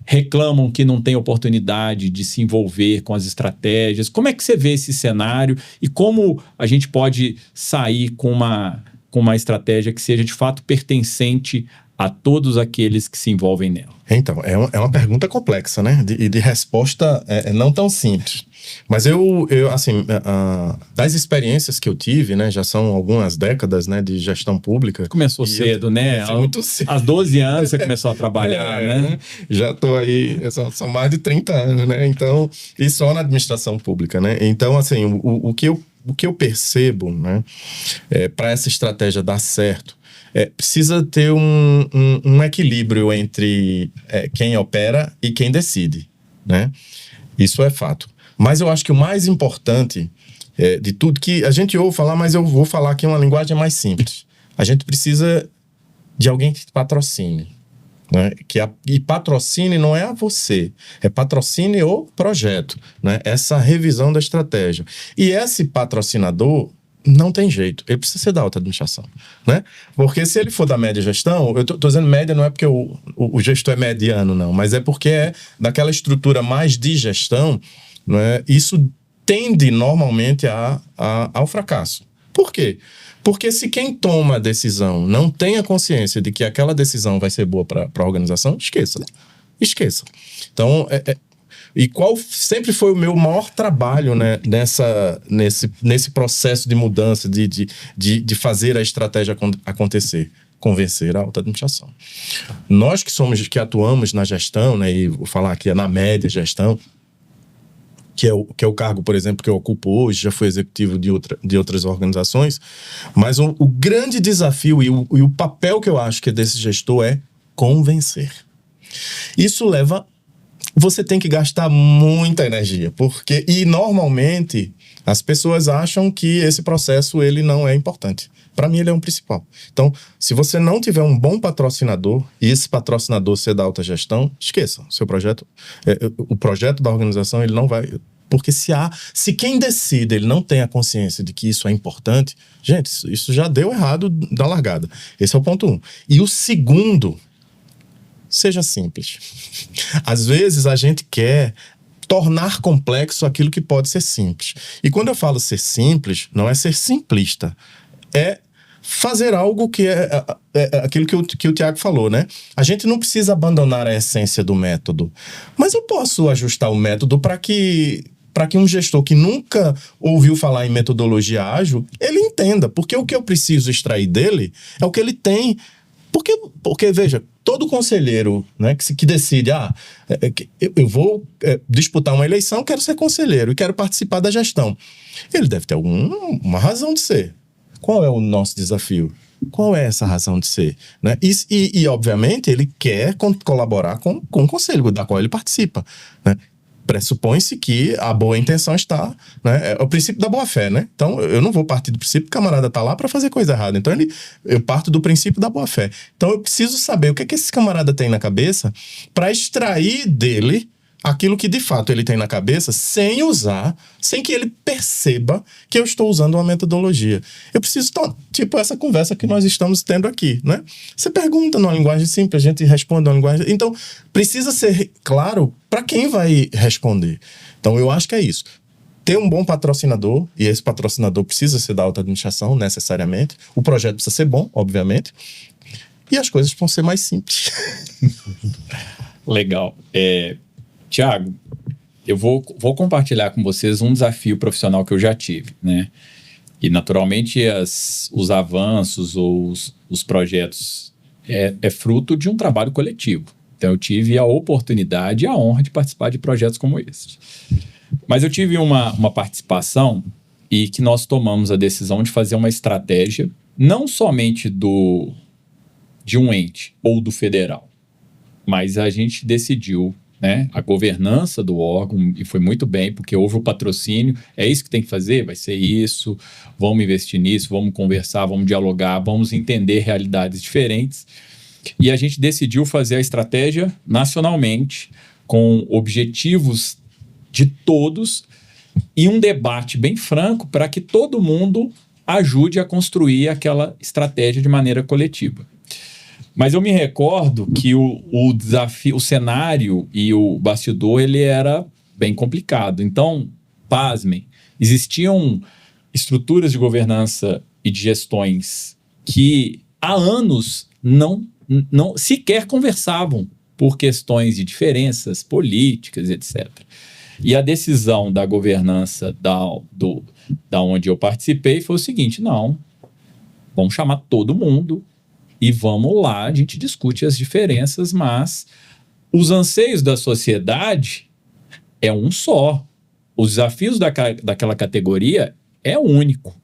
reclamam que não tem oportunidade de se envolver com as estratégias. Como é que você vê esse cenário e como a gente pode sair com uma estratégia que seja de fato pertencente a todos aqueles que se envolvem nela? Então, é uma pergunta complexa, né? E de resposta não tão simples. Mas eu assim, das experiências que eu tive, né? Já são algumas décadas, né? De gestão pública. Começou cedo, né? Muito cedo. Aos 12 anos você começou a trabalhar, né? Já estou aí, são mais de 30 anos, né? Então, e só na administração pública, né? Então, assim, o que eu percebo, né? Para essa estratégia dar certo, precisa ter um equilíbrio entre quem opera e quem decide, né? Isso é fato. Mas eu acho que o mais importante de tudo, que a gente ouve falar, mas eu vou falar aqui uma linguagem mais simples. A gente precisa de alguém que patrocine, né? E patrocine não é a você, patrocine o projeto, né? Essa revisão da estratégia. E esse patrocinador não tem jeito, ele precisa ser da alta administração, né? Porque se ele for da média gestão, eu tô dizendo média não é porque o gestor é mediano, não, mas é porque é daquela estrutura mais de gestão, né? Isso tende normalmente ao fracasso. Por quê? Porque se quem toma a decisão não tem a consciência de que aquela decisão vai ser boa para a organização, esqueça. Então, e qual sempre foi o meu maior trabalho, né, nesse processo de mudança, de fazer a estratégia acontecer? Convencer a alta administração. Nós que atuamos na gestão, né, e vou falar aqui na média gestão, que é o cargo, por exemplo, que eu ocupo hoje, já fui executivo de outras organizações, mas o grande desafio e o papel que eu acho que é desse gestor é convencer. Isso leva... Você tem que gastar muita energia, e normalmente as pessoas acham que esse processo ele não é importante. Para mim ele é um principal. Então, se você não tiver um bom patrocinador e esse patrocinador ser da alta gestão, esqueça, seu projeto, o projeto da organização ele não vai... Porque se quem decide ele não tem a consciência de que isso é importante, gente, isso já deu errado da largada. Esse é o ponto 1. E o segundo, seja simples. Às vezes a gente quer tornar complexo aquilo que pode ser simples. E quando eu falo ser simples, não é ser simplista. É fazer algo que é aquilo que o Tiago falou, né? A gente não precisa abandonar a essência do método. Mas eu posso ajustar o método para que um gestor que nunca ouviu falar em metodologia ágil, ele entenda. Porque o que eu preciso extrair dele é o que ele tem. Porque veja, todo conselheiro, né, que decide, eu vou disputar uma eleição, quero ser conselheiro e quero participar da gestão. Ele deve ter uma razão de ser. Qual é o nosso desafio? Qual é essa razão de ser? Né? E obviamente, ele quer colaborar com o conselho da qual ele participa. Né? Pressupõe-se que a boa intenção está... Né? É o princípio da boa-fé, né? Então, eu não vou partir do princípio que o camarada está lá para fazer coisa errada. Então, eu parto do princípio da boa-fé. Então, eu preciso saber o que esse camarada tem na cabeça para extrair dele aquilo que, de fato, ele tem na cabeça sem que ele perceba que eu estou usando uma metodologia. Eu preciso, tipo essa conversa que nós estamos tendo aqui, né? Você pergunta numa linguagem simples, a gente responde numa linguagem... Então, precisa ser claro para quem vai responder. Então, eu acho que é isso. Ter um bom patrocinador, e esse patrocinador precisa ser da alta administração, necessariamente. O projeto precisa ser bom, obviamente. E as coisas vão ser mais simples. Legal. Tiago, eu vou compartilhar com vocês um desafio profissional que eu já tive, né? E, naturalmente, os avanços ou os projetos é fruto de um trabalho coletivo. Então, eu tive a oportunidade e a honra de participar de projetos como esse. Mas eu tive uma participação e que nós tomamos a decisão de fazer uma estratégia, não somente de um ente ou do federal, mas a gente decidiu, né, a governança do órgão, e foi muito bem, porque houve o patrocínio, é isso que tem que fazer, vai ser isso, vamos investir nisso, vamos conversar, vamos dialogar, vamos entender realidades diferentes. E a gente decidiu fazer a estratégia nacionalmente, com objetivos de todos, e um debate bem franco para que todo mundo ajude a construir aquela estratégia de maneira coletiva. Mas eu me recordo que o desafio, o cenário e o bastidor, ele era bem complicado. Então, pasmem, existiam estruturas de governança e de gestões que há anos não sequer conversavam por questões de diferenças políticas, etc. E a decisão da governança da onde eu participei foi o seguinte: não, vamos chamar todo mundo e vamos lá, a gente discute as diferenças, mas os anseios da sociedade é um só. Os desafios daquela categoria é único.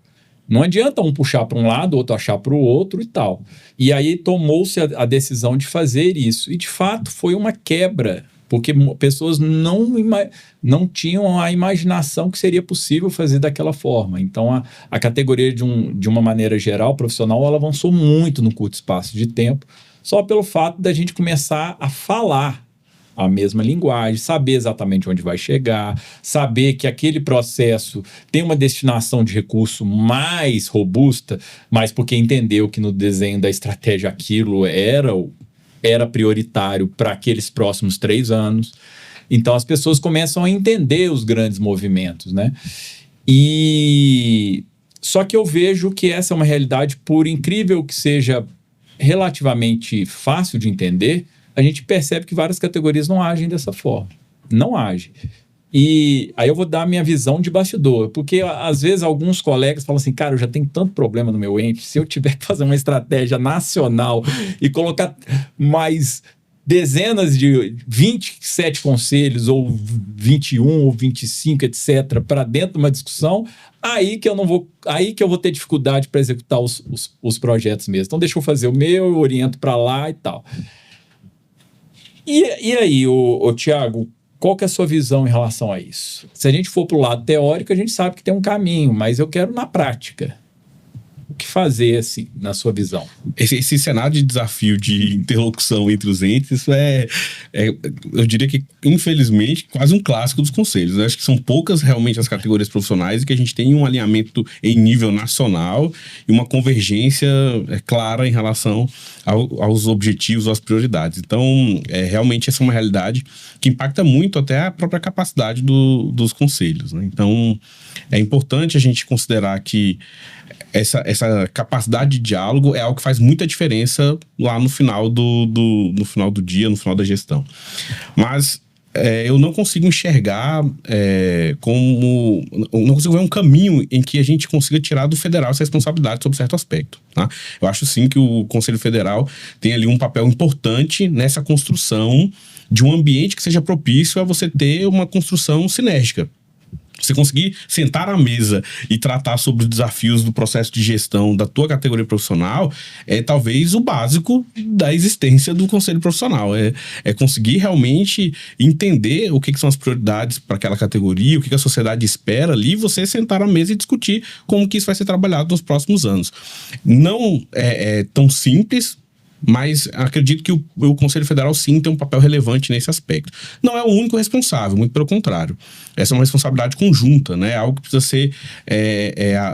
Não adianta um puxar para um lado, outro achar para o outro e tal. E aí tomou-se a decisão de fazer isso. E, de fato, foi uma quebra, porque pessoas não tinham a imaginação que seria possível fazer daquela forma. Então, a categoria, de uma maneira geral, profissional, ela avançou muito no curto espaço de tempo, só pelo fato da gente começar a falar a mesma linguagem, saber exatamente onde vai chegar, saber que aquele processo tem uma destinação de recurso mais robusta, mas porque entendeu que no desenho da estratégia aquilo era prioritário para aqueles próximos 3 anos. Então, as pessoas começam a entender os grandes movimentos, né? Só que eu vejo que essa é uma realidade, por incrível que seja relativamente fácil de entender, a gente percebe que várias categorias não agem dessa forma. Não agem. E aí eu vou dar a minha visão de bastidor, porque às vezes alguns colegas falam assim: cara, eu já tenho tanto problema no meu ente, se eu tiver que fazer uma estratégia nacional e colocar mais dezenas de 27 conselhos, ou 21, ou 25, etc., para dentro de uma discussão, aí que eu vou ter dificuldade para executar os projetos mesmo. Então deixa eu fazer o meu, eu oriento para lá e tal. E aí, Tiago, qual que é a sua visão em relação a isso? Se a gente for para o lado teórico, a gente sabe que tem um caminho, mas eu quero na prática. O que fazer, assim, na sua visão? Esse cenário de desafio de interlocução entre os entes, isso eu diria que, infelizmente, quase um clássico dos conselhos. Eu acho que são poucas realmente as categorias profissionais e que a gente tem um alinhamento em nível nacional e uma convergência clara em relação aos objetivos, às prioridades. Então, realmente essa é uma realidade que impacta muito até a própria capacidade dos conselhos, né? Então, é importante a gente considerar que essa capacidade de diálogo é algo que faz muita diferença lá no final no final do dia, no final da gestão. Mas eu não consigo enxergar não consigo ver um caminho em que a gente consiga tirar do federal essa responsabilidade sobre certo aspecto, tá? Eu acho sim que o Conselho Federal tem ali um papel importante nessa construção de um ambiente que seja propício a você ter uma construção sinérgica. Você conseguir sentar à mesa e tratar sobre os desafios do processo de gestão da tua categoria profissional é talvez o básico da existência do conselho profissional. É conseguir realmente entender o que são as prioridades para aquela categoria, o que a sociedade espera ali, e você sentar à mesa e discutir como que isso vai ser trabalhado nos próximos anos. Não é tão simples, mas acredito que o Conselho Federal sim tem um papel relevante nesse aspecto. Não é o único responsável, muito pelo contrário. Essa é uma responsabilidade conjunta, né? Algo que precisa ser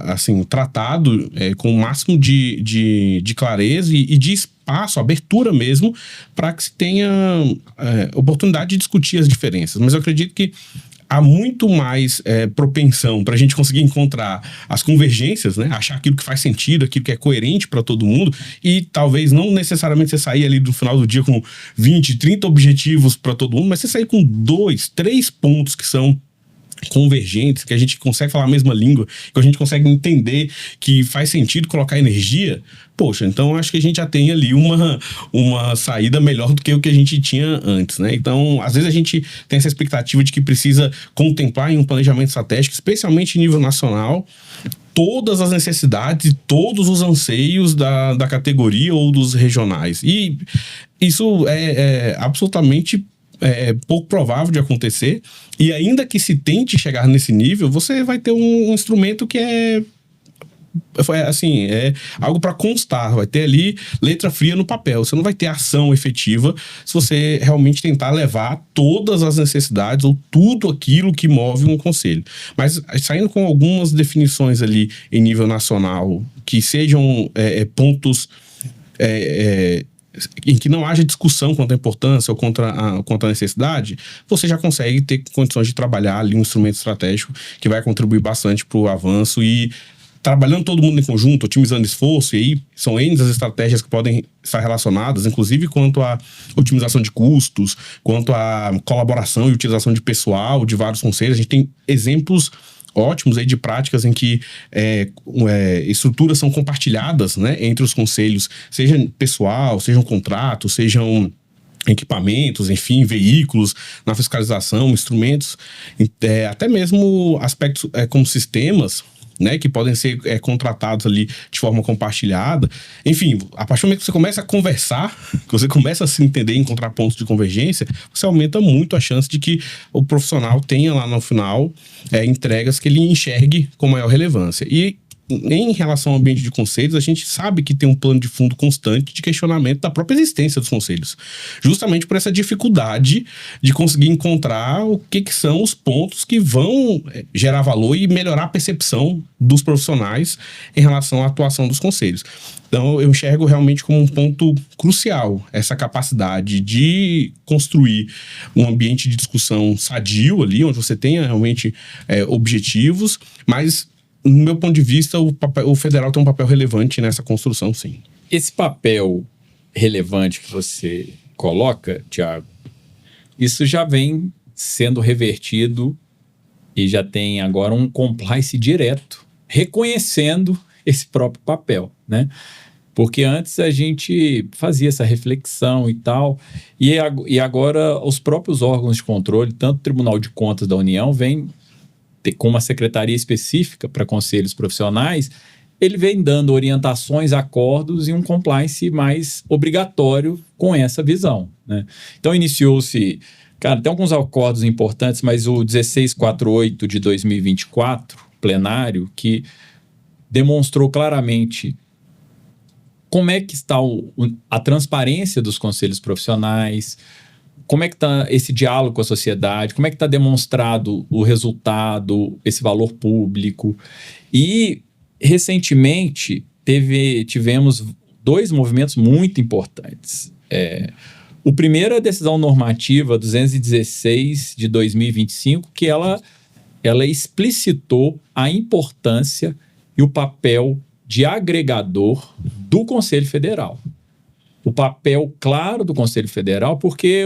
assim, tratado com o máximo de clareza e de espaço, abertura mesmo, para que se tenha oportunidade de discutir as diferenças. Mas eu acredito que há muito mais propensão para a gente conseguir encontrar as convergências, né? Achar aquilo que faz sentido, aquilo que é coerente para todo mundo, e talvez não necessariamente você sair ali no final do dia com 20, 30 objetivos para todo mundo, mas você sair com 2, 3 pontos que são convergentes, que a gente consegue falar a mesma língua, que a gente consegue entender que faz sentido colocar energia. Poxa, então acho que a gente já tem ali uma saída melhor do que o que a gente tinha antes, né? Então, às vezes a gente tem essa expectativa de que precisa contemplar em um planejamento estratégico, especialmente em nível nacional, todas as necessidades e todos os anseios da categoria ou dos regionais. E isso é absolutamente pouco provável de acontecer, e ainda que se tente chegar nesse nível, você vai ter um instrumento que é algo para constar, vai ter ali letra fria no papel, você não vai ter ação efetiva se você realmente tentar levar todas as necessidades ou tudo aquilo que move um conselho. Mas saindo com algumas definições ali em nível nacional, que sejam pontos em que não haja discussão quanto à importância ou quanto à necessidade, você já consegue ter condições de trabalhar ali um instrumento estratégico que vai contribuir bastante para o avanço e trabalhando todo mundo em conjunto, otimizando esforço, e aí são N as estratégias que podem estar relacionadas, inclusive quanto à otimização de custos, quanto à colaboração e utilização de pessoal de vários conselhos. A gente tem exemplos ótimos aí de práticas em que estruturas são compartilhadas, né, entre os conselhos, seja pessoal, sejam contratos, sejam equipamentos, enfim, veículos, na fiscalização, instrumentos, até mesmo aspectos como sistemas, né, que podem ser contratados ali de forma compartilhada. Enfim, a partir do momento que você começa a conversar, que você começa a se entender e encontrar pontos de convergência, você aumenta muito a chance de que o profissional tenha lá no final entregas que ele enxergue com maior relevância. E em relação ao ambiente de conselhos, a gente sabe que tem um plano de fundo constante de questionamento da própria existência dos conselhos. Justamente por essa dificuldade de conseguir encontrar o que são os pontos que vão gerar valor e melhorar a percepção dos profissionais em relação à atuação dos conselhos. Então, eu enxergo realmente como um ponto crucial essa capacidade de construir um ambiente de discussão sadio ali, onde você tenha realmente objetivos, mas no meu ponto de vista, o federal tem um papel relevante nessa construção, sim. Esse papel relevante que você coloca, Tiago, isso já vem sendo revertido e já tem agora um compliance direto, reconhecendo esse próprio papel, né? Porque antes a gente fazia essa reflexão e tal, e agora os próprios órgãos de controle, tanto o Tribunal de Contas da União, vem com uma secretaria específica para conselhos profissionais, ele vem dando orientações, acordos e um compliance mais obrigatório com essa visão, né? Então, iniciou-se... Cara, tem alguns acordos importantes, mas o 1648 de 2024, plenário, que demonstrou claramente como é que está a transparência dos conselhos profissionais, como é que está esse diálogo com a sociedade, como é que está demonstrado o resultado, esse valor público. E, recentemente, tivemos 2 movimentos muito importantes. O primeiro é a decisão normativa 216 de 2025, que ela explicitou a importância e o papel de agregador do Conselho Federal. O papel claro do Conselho Federal, porque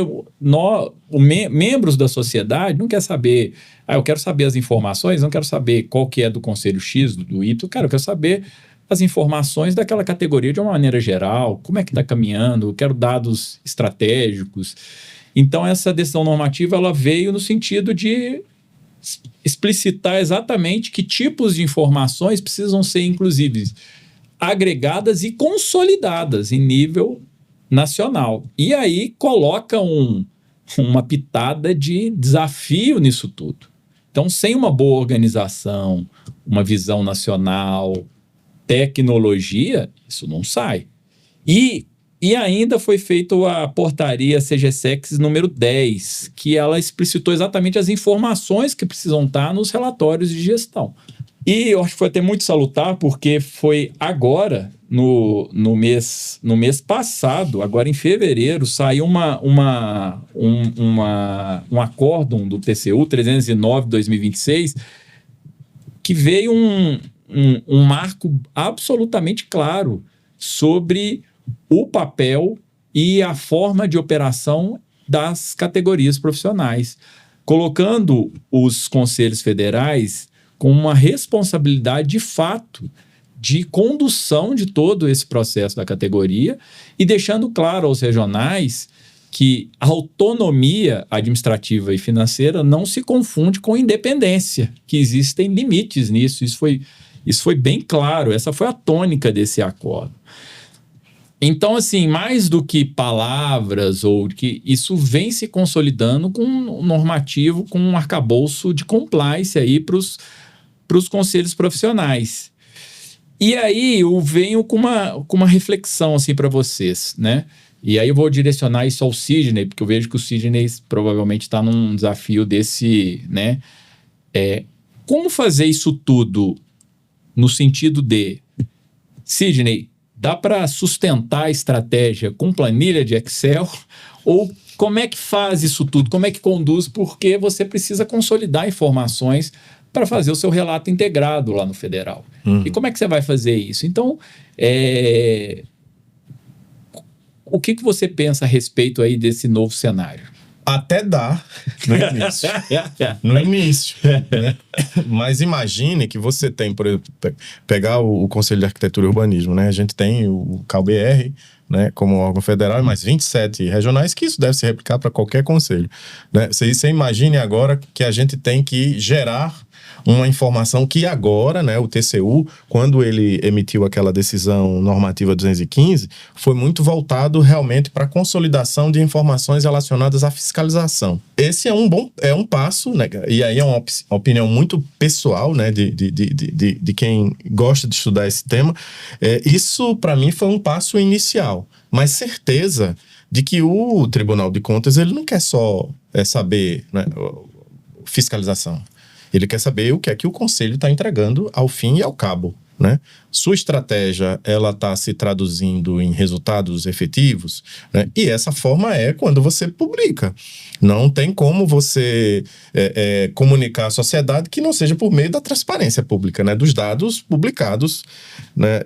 membros da sociedade não quer saber, eu quero saber as informações, não quero saber qual que é do Conselho X, do Y, eu quero saber as informações daquela categoria de uma maneira geral, como é que está caminhando, eu quero dados estratégicos. Então, essa decisão normativa ela veio no sentido de explicitar exatamente que tipos de informações precisam ser, inclusive, agregadas e consolidadas em nível nacional. E aí coloca uma pitada de desafio nisso tudo. Então, sem uma boa organização, uma visão nacional, tecnologia, isso não sai. E ainda foi feita a portaria CGSEX número 10, que ela explicitou exatamente as informações que precisam estar nos relatórios de gestão. E eu acho que foi até muito salutar, porque foi agora, no mês passado, agora em fevereiro, saiu um acórdão do TCU 309/2026, que veio um marco absolutamente claro sobre o papel e a forma de operação das categorias profissionais, colocando os conselhos federais com uma responsabilidade de fato de condução de todo esse processo da categoria e deixando claro aos regionais que a autonomia administrativa e financeira não se confunde com independência, que existem limites nisso. Isso foi bem claro, essa foi a tônica desse acordo. Então, assim, mais do que palavras, ou que isso vem se consolidando com um normativo, com um arcabouço de compliance aí para os conselhos profissionais. E aí eu venho com uma reflexão assim para vocês, né? E aí eu vou direcionar isso ao Sidney, porque eu vejo que o Sidney provavelmente está num desafio desse, né? Como fazer isso tudo no sentido de, Sidney, dá para sustentar a estratégia com planilha de Excel? Ou como é que faz isso tudo? Como é que conduz? Porque você precisa consolidar informações para fazer o seu relato integrado lá no federal. E como é que você vai fazer isso? Então, o que você pensa a respeito aí desse novo cenário? Até dá no início. No início. Né? Mas imagine que você tem, por exemplo, pegar o Conselho de Arquitetura e Urbanismo, né? A gente tem o CalBR, né, como órgão federal, e mais 27 regionais, que isso deve se replicar para qualquer conselho. Né? Você imagine agora que a gente tem que gerar uma informação que agora, né, o TCU, quando ele emitiu aquela decisão normativa 215, foi muito voltado realmente para a consolidação de informações relacionadas à fiscalização. Esse é um passo, né, e aí é uma opinião muito pessoal, né, de quem gosta de estudar esse tema. Isso, para mim, foi um passo inicial, mas certeza de que o Tribunal de Contas ele não quer só saber, né, fiscalização. Ele quer saber o que é que o Conselho está entregando ao fim e ao cabo, né? Sua estratégia, ela está se traduzindo em resultados efetivos, né? E essa forma é quando você publica. Não tem como você comunicar à sociedade que não seja por meio da transparência pública, né? Dos dados publicados, né?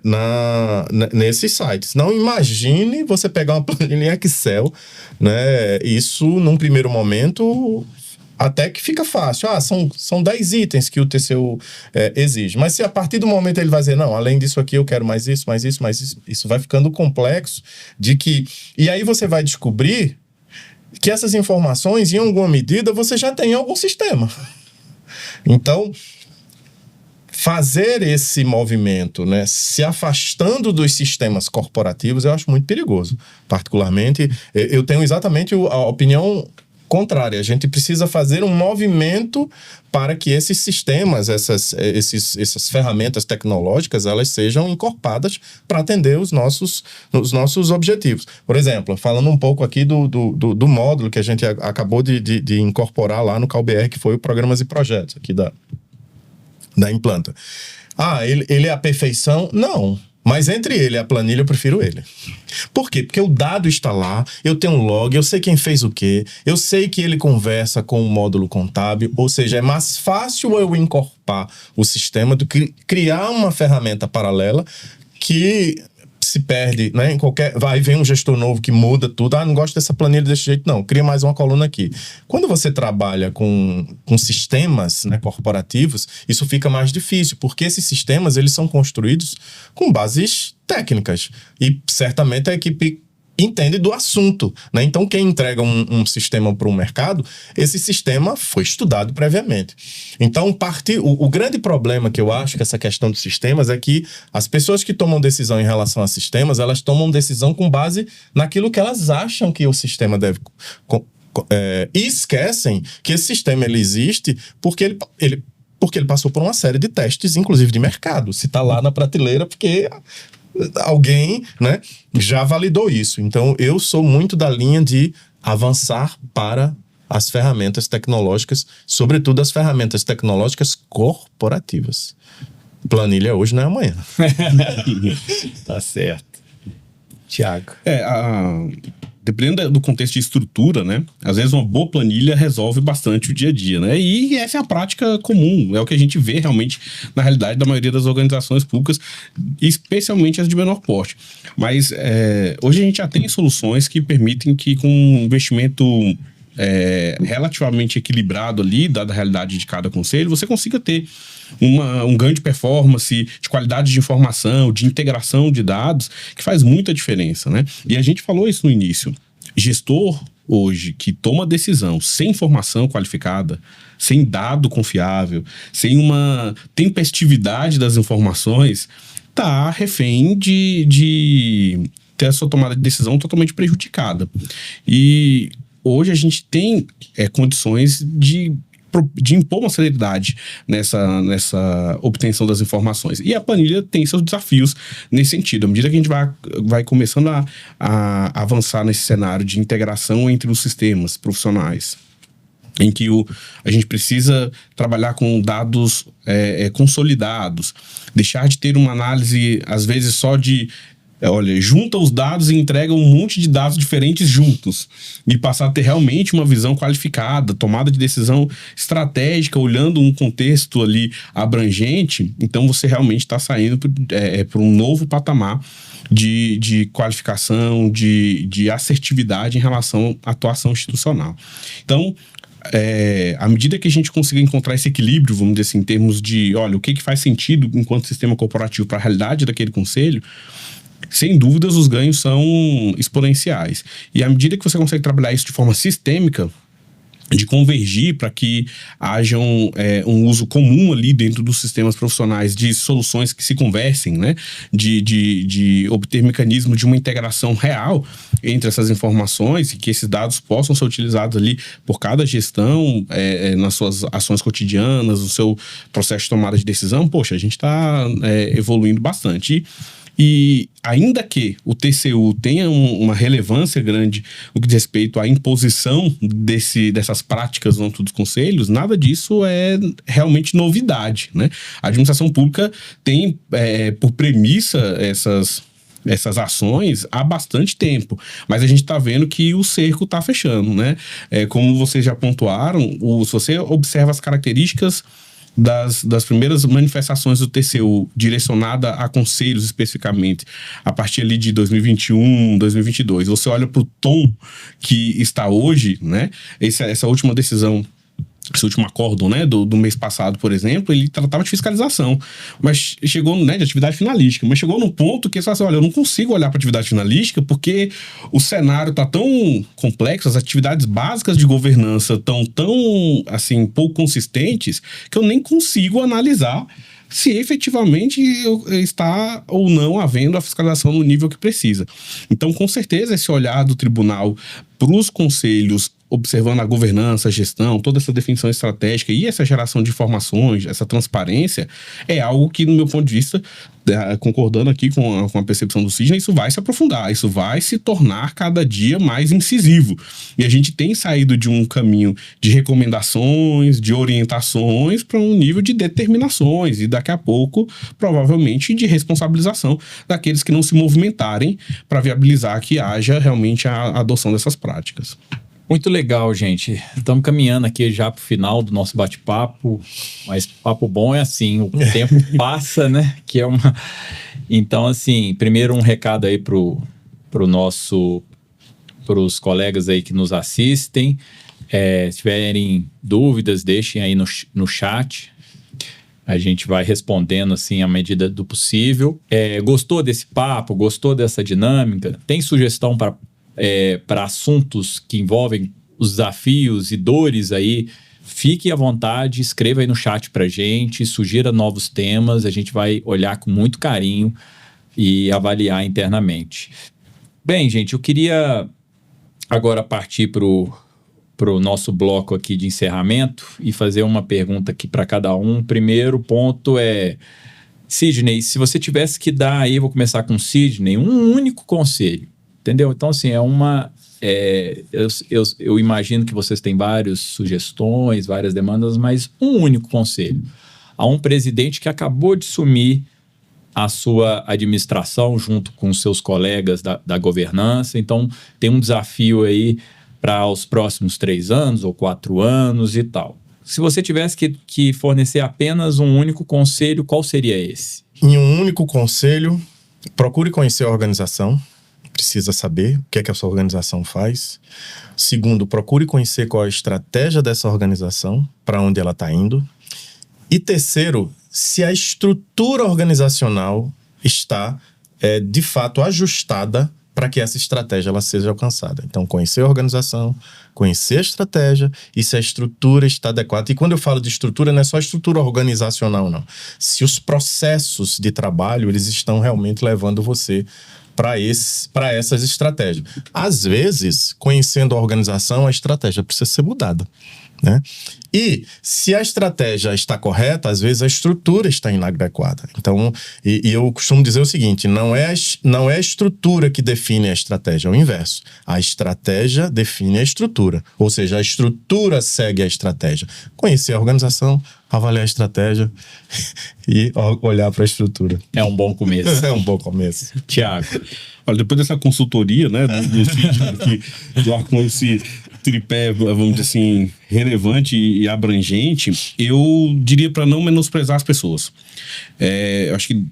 Nesses sites. Não imagine você pegar uma planilha em Excel, né? Isso, num primeiro momento, até que fica fácil. São 10 itens que o TCU exige. Mas se a partir do momento ele vai dizer, não, além disso aqui eu quero mais isso, isso vai ficando complexo e aí você vai descobrir que essas informações, em alguma medida, você já tem em algum sistema. Então, fazer esse movimento, né, se afastando dos sistemas corporativos, eu acho muito perigoso. Particularmente, eu tenho exatamente a opinião contrária. A gente precisa fazer um movimento para que esses sistemas, essas ferramentas tecnológicas, elas sejam encorpadas para atender os nossos objetivos. Por exemplo, falando um pouco aqui do módulo que a gente acabou de incorporar lá no CalBR, que foi o Programas e Projetos aqui da Implanta. Ele é a perfeição? Não. Mas entre ele e a planilha, eu prefiro ele. Por quê? Porque o dado está lá, eu tenho um log, eu sei quem fez o quê, eu sei que ele conversa com o módulo contábil, ou seja, é mais fácil eu incorporar o sistema do que criar uma ferramenta paralela que se perde, né? Vai vem um gestor novo que muda tudo. Não gosto dessa planilha desse jeito, não. Cria mais uma coluna aqui. Quando você trabalha com sistemas, né, corporativos, isso fica mais difícil, porque esses sistemas eles são construídos com bases técnicas. E certamente a equipe entende do assunto, né? Então, quem entrega um sistema para o mercado, esse sistema foi estudado previamente. Então, o grande problema que eu acho que essa questão dos sistemas é que as pessoas que tomam decisão em relação a sistemas, elas tomam decisão com base naquilo que elas acham que o sistema deve... e esquecem que esse sistema ele existe porque ele passou por uma série de testes, inclusive de mercado. Se está lá na prateleira, porque... alguém, né, já validou isso. Então, eu sou muito da linha de avançar para as ferramentas tecnológicas, sobretudo as ferramentas tecnológicas corporativas. Planilha hoje não é amanhã. Tá certo. Tiago. Dependendo do contexto de estrutura, né? Às vezes uma boa planilha resolve bastante o dia a dia, né? E essa é a prática comum, é o que a gente vê realmente na realidade da maioria das organizações públicas, especialmente as de menor porte. Mas hoje a gente já tem soluções que permitem que com um investimento relativamente equilibrado ali, dada a realidade de cada conselho, você consiga ter um ganho de performance, de qualidade de informação, de integração de dados, que faz muita diferença, né? E a gente falou isso no início. Gestor hoje que toma decisão sem informação qualificada, sem dado confiável, sem uma tempestividade das informações, tá refém de ter a sua tomada de decisão totalmente prejudicada. E hoje a gente tem condições de impor uma celeridade nessa obtenção das informações. E a planilha tem seus desafios nesse sentido. À medida que a gente vai começando a avançar nesse cenário de integração entre os sistemas profissionais, em que a gente precisa trabalhar com dados consolidados, deixar de ter uma análise, às vezes, só de... junta os dados e entrega um monte de dados diferentes juntos e passar a ter realmente uma visão qualificada, tomada de decisão estratégica, olhando um contexto ali abrangente. Então você realmente está saindo para um novo patamar de qualificação, de assertividade em relação à atuação institucional. Então, à medida que a gente conseguir encontrar esse equilíbrio, vamos dizer assim, em termos de, o que faz sentido enquanto sistema corporativo para a realidade daquele conselho, sem dúvidas, os ganhos são exponenciais. E à medida que você consegue trabalhar isso de forma sistêmica, de convergir para que haja um uso comum ali dentro dos sistemas profissionais de soluções que se conversem, né? De obter mecanismo de uma integração real entre essas informações e que esses dados possam ser utilizados ali por cada gestão nas suas ações cotidianas, no seu processo de tomada de decisão. Poxa, a gente está evoluindo bastante. E ainda que o TCU tenha uma relevância grande no que diz respeito à imposição dessas práticas junto dos conselhos, nada disso é realmente novidade, né? A administração pública tem por premissa essas ações há bastante tempo, mas a gente está vendo que o cerco está fechando, né? Como vocês já pontuaram, se você observa as características das primeiras manifestações do TCU direcionada a conselhos especificamente, a partir ali de 2021, 2022, você olha para o tom que está hoje, né? Essa última decisão esse último acórdão, né, do mês passado, por exemplo, ele tratava de fiscalização, mas chegou, né, de atividade finalística, mas chegou num ponto que ele falou assim, olha, eu não consigo olhar para atividade finalística porque o cenário está tão complexo, as atividades básicas de governança estão tão, assim, pouco consistentes, que eu nem consigo analisar se efetivamente está ou não havendo a fiscalização no nível que precisa. Então, com certeza, esse olhar do tribunal para os conselhos, observando a governança, a gestão, toda essa definição estratégica e essa geração de informações, essa transparência, é algo que, no meu ponto de vista, concordando aqui com a percepção do Sidney, isso vai se aprofundar, isso vai se tornar cada dia mais incisivo. E a gente tem saído de um caminho de recomendações, de orientações, para um nível de determinações e daqui a pouco, provavelmente, de responsabilização daqueles que não se movimentarem para viabilizar que haja realmente a adoção dessas práticas. Muito legal, gente. Estamos caminhando aqui já para o final do nosso bate-papo, mas papo bom é assim, o tempo passa, né? Que é uma... Então, assim, primeiro um recado aí para os colegas aí que nos assistem. Se tiverem dúvidas, deixem aí no chat. A gente vai respondendo assim à medida do possível. Gostou desse papo? Gostou dessa dinâmica? Tem sugestão para assuntos que envolvem os desafios e dores aí, fique à vontade, escreva aí no chat pra gente, sugira novos temas, a gente vai olhar com muito carinho e avaliar internamente. Bem, gente, eu queria agora partir pro nosso bloco aqui de encerramento e fazer uma pergunta aqui para cada um. Primeiro ponto Sidney, se você tivesse que dar aí, vou começar com o Sidney, um único conselho, entendeu? Então, assim, eu imagino que vocês têm várias sugestões, várias demandas, mas um único conselho a um presidente que acabou de assumir a sua administração junto com seus colegas da governança. Então, tem um desafio aí para os próximos 3 anos ou 4 anos e tal. Se você tivesse que fornecer apenas um único conselho, qual seria esse? Em um único conselho, procure conhecer a organização. Precisa saber o que é que a sua organização faz. Segundo, procure conhecer qual é a estratégia dessa organização, para onde ela está indo. E terceiro, se a estrutura organizacional está, de fato, ajustada para que essa estratégia ela seja alcançada. Então, conhecer a organização, conhecer a estratégia e se a estrutura está adequada. E quando eu falo de estrutura, não é só a estrutura organizacional, não. Se os processos de trabalho, eles estão realmente levando você para essas estratégias. Às vezes, conhecendo a organização, a estratégia precisa ser mudada, né? E se a estratégia está correta, às vezes a estrutura está inadequada. Então, eu costumo dizer o seguinte, não é a estrutura que define a estratégia, é o inverso. A estratégia define a estrutura, ou seja, a estrutura segue a estratégia. Conhecer a organização, avaliar a estratégia e olhar para a estrutura. É um bom começo. É um bom começo. Tiago. Olha, depois dessa consultoria, né, do Sidney, com esse tripé, vamos dizer assim, relevante e abrangente, eu diria para não menosprezar as pessoas. Eu acho que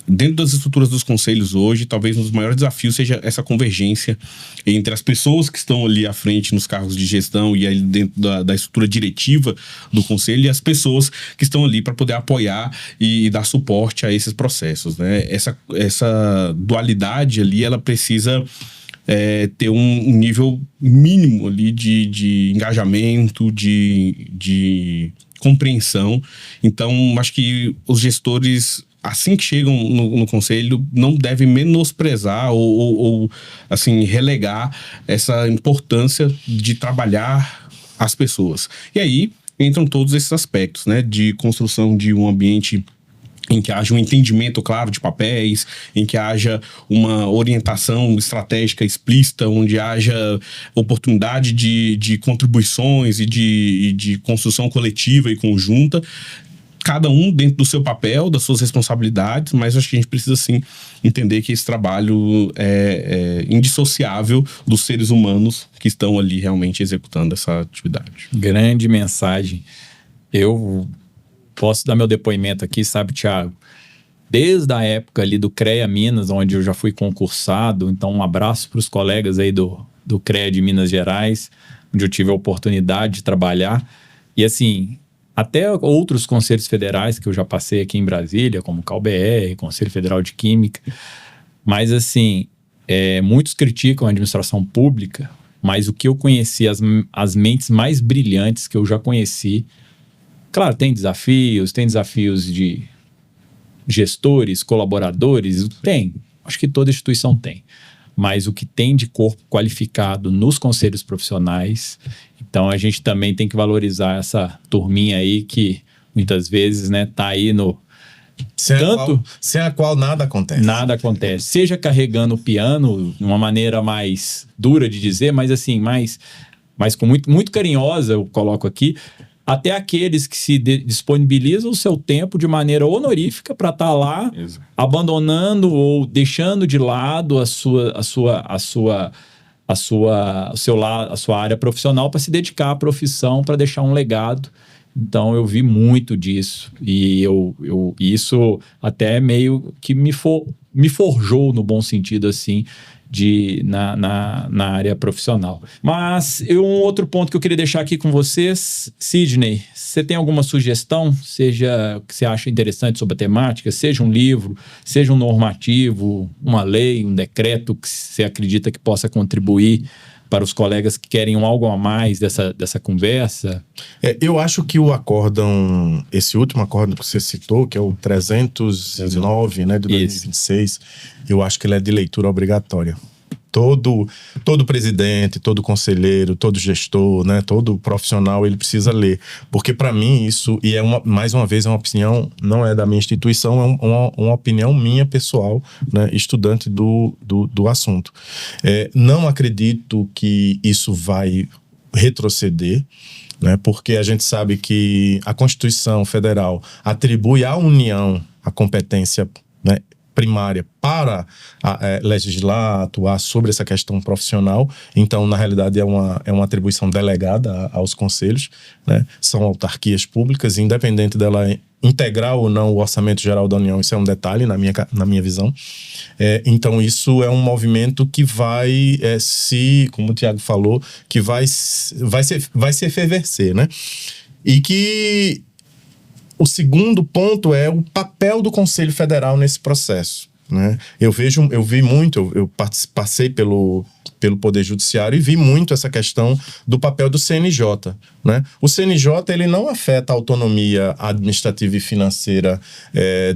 dentro das estruturas dos conselhos hoje, talvez um dos maiores desafios seja essa convergência entre as pessoas que estão ali à frente nos cargos de gestão e aí dentro da estrutura diretiva do conselho e as pessoas que estão ali para poder apoiar e dar suporte a esses processos, né? Essa dualidade ali, ela precisa ter um nível mínimo ali de engajamento, de compreensão. Então, acho que os gestores, assim que chegam no conselho, não devem menosprezar ou assim, relegar essa importância de trabalhar as pessoas. E aí entram todos esses aspectos, né, de construção de um ambiente em que haja um entendimento claro de papéis, em que haja uma orientação estratégica explícita, onde haja oportunidade de contribuições e de construção coletiva e conjunta, cada um dentro do seu papel, das suas responsabilidades, mas acho que a gente precisa sim entender que esse trabalho é indissociável dos seres humanos que estão ali realmente executando essa atividade. Grande mensagem. Eu posso dar meu depoimento aqui, sabe, Tiago? Desde a época ali do CREA Minas, onde eu já fui concursado, então um abraço para os colegas aí do CREA de Minas Gerais, onde eu tive a oportunidade de trabalhar. E assim, até outros conselhos federais que eu já passei aqui em Brasília, como o CalBR, Conselho Federal de Química, mas assim, muitos criticam a administração pública, mas o que eu conheci, as mentes mais brilhantes que eu já conheci, claro, tem desafios de gestores, colaboradores, tem, acho que toda instituição tem, mas o que tem de corpo qualificado nos conselhos profissionais, então a gente também tem que valorizar essa turminha aí que muitas vezes, né, tá aí no... Sem a qual nada acontece. Nada acontece. Seja carregando o piano, de uma maneira mais dura de dizer, mas assim, mais com muito carinhosa, eu coloco aqui, até aqueles que se disponibilizam o seu tempo de maneira honorífica para estar lá, abandonando ou deixando de lado a sua área profissional para se dedicar à profissão, para deixar um legado. Então eu vi muito disso e isso até meio que me forjou no bom sentido assim na área profissional. Mas um outro ponto que eu queria deixar aqui com vocês, Sidney, você tem alguma sugestão, seja que você acha interessante sobre a temática, seja um livro, seja um normativo, uma lei, um decreto que você acredita que possa contribuir para os colegas que querem algo a mais dessa conversa? Eu acho que o acórdão, esse último acórdão que você citou, que é o 309, né, de 2026, eu acho que ele é de leitura obrigatória. Todo presidente, todo conselheiro, todo gestor, né, todo profissional, ele precisa ler. Porque para mim isso, e mais uma vez, é uma opinião, não é da minha instituição, é uma opinião minha pessoal, né, estudante do assunto. Não acredito que isso vai retroceder, né, porque a gente sabe que a Constituição Federal atribui à União a competência, né, primária para legislar, atuar sobre essa questão profissional. Então, na realidade, é uma atribuição delegada aos conselhos, né? São autarquias públicas, independente dela integrar ou não o Orçamento Geral da União, isso é um detalhe na minha visão. Então, isso é um movimento que vai como o Tiago falou, que vai se efervescer, né? E que o segundo ponto é o papel do Conselho Federal nesse processo, né? Eu passei pelo Poder Judiciário e vi muito essa questão do papel do CNJ, né? O CNJ, ele não afeta a autonomia administrativa e financeira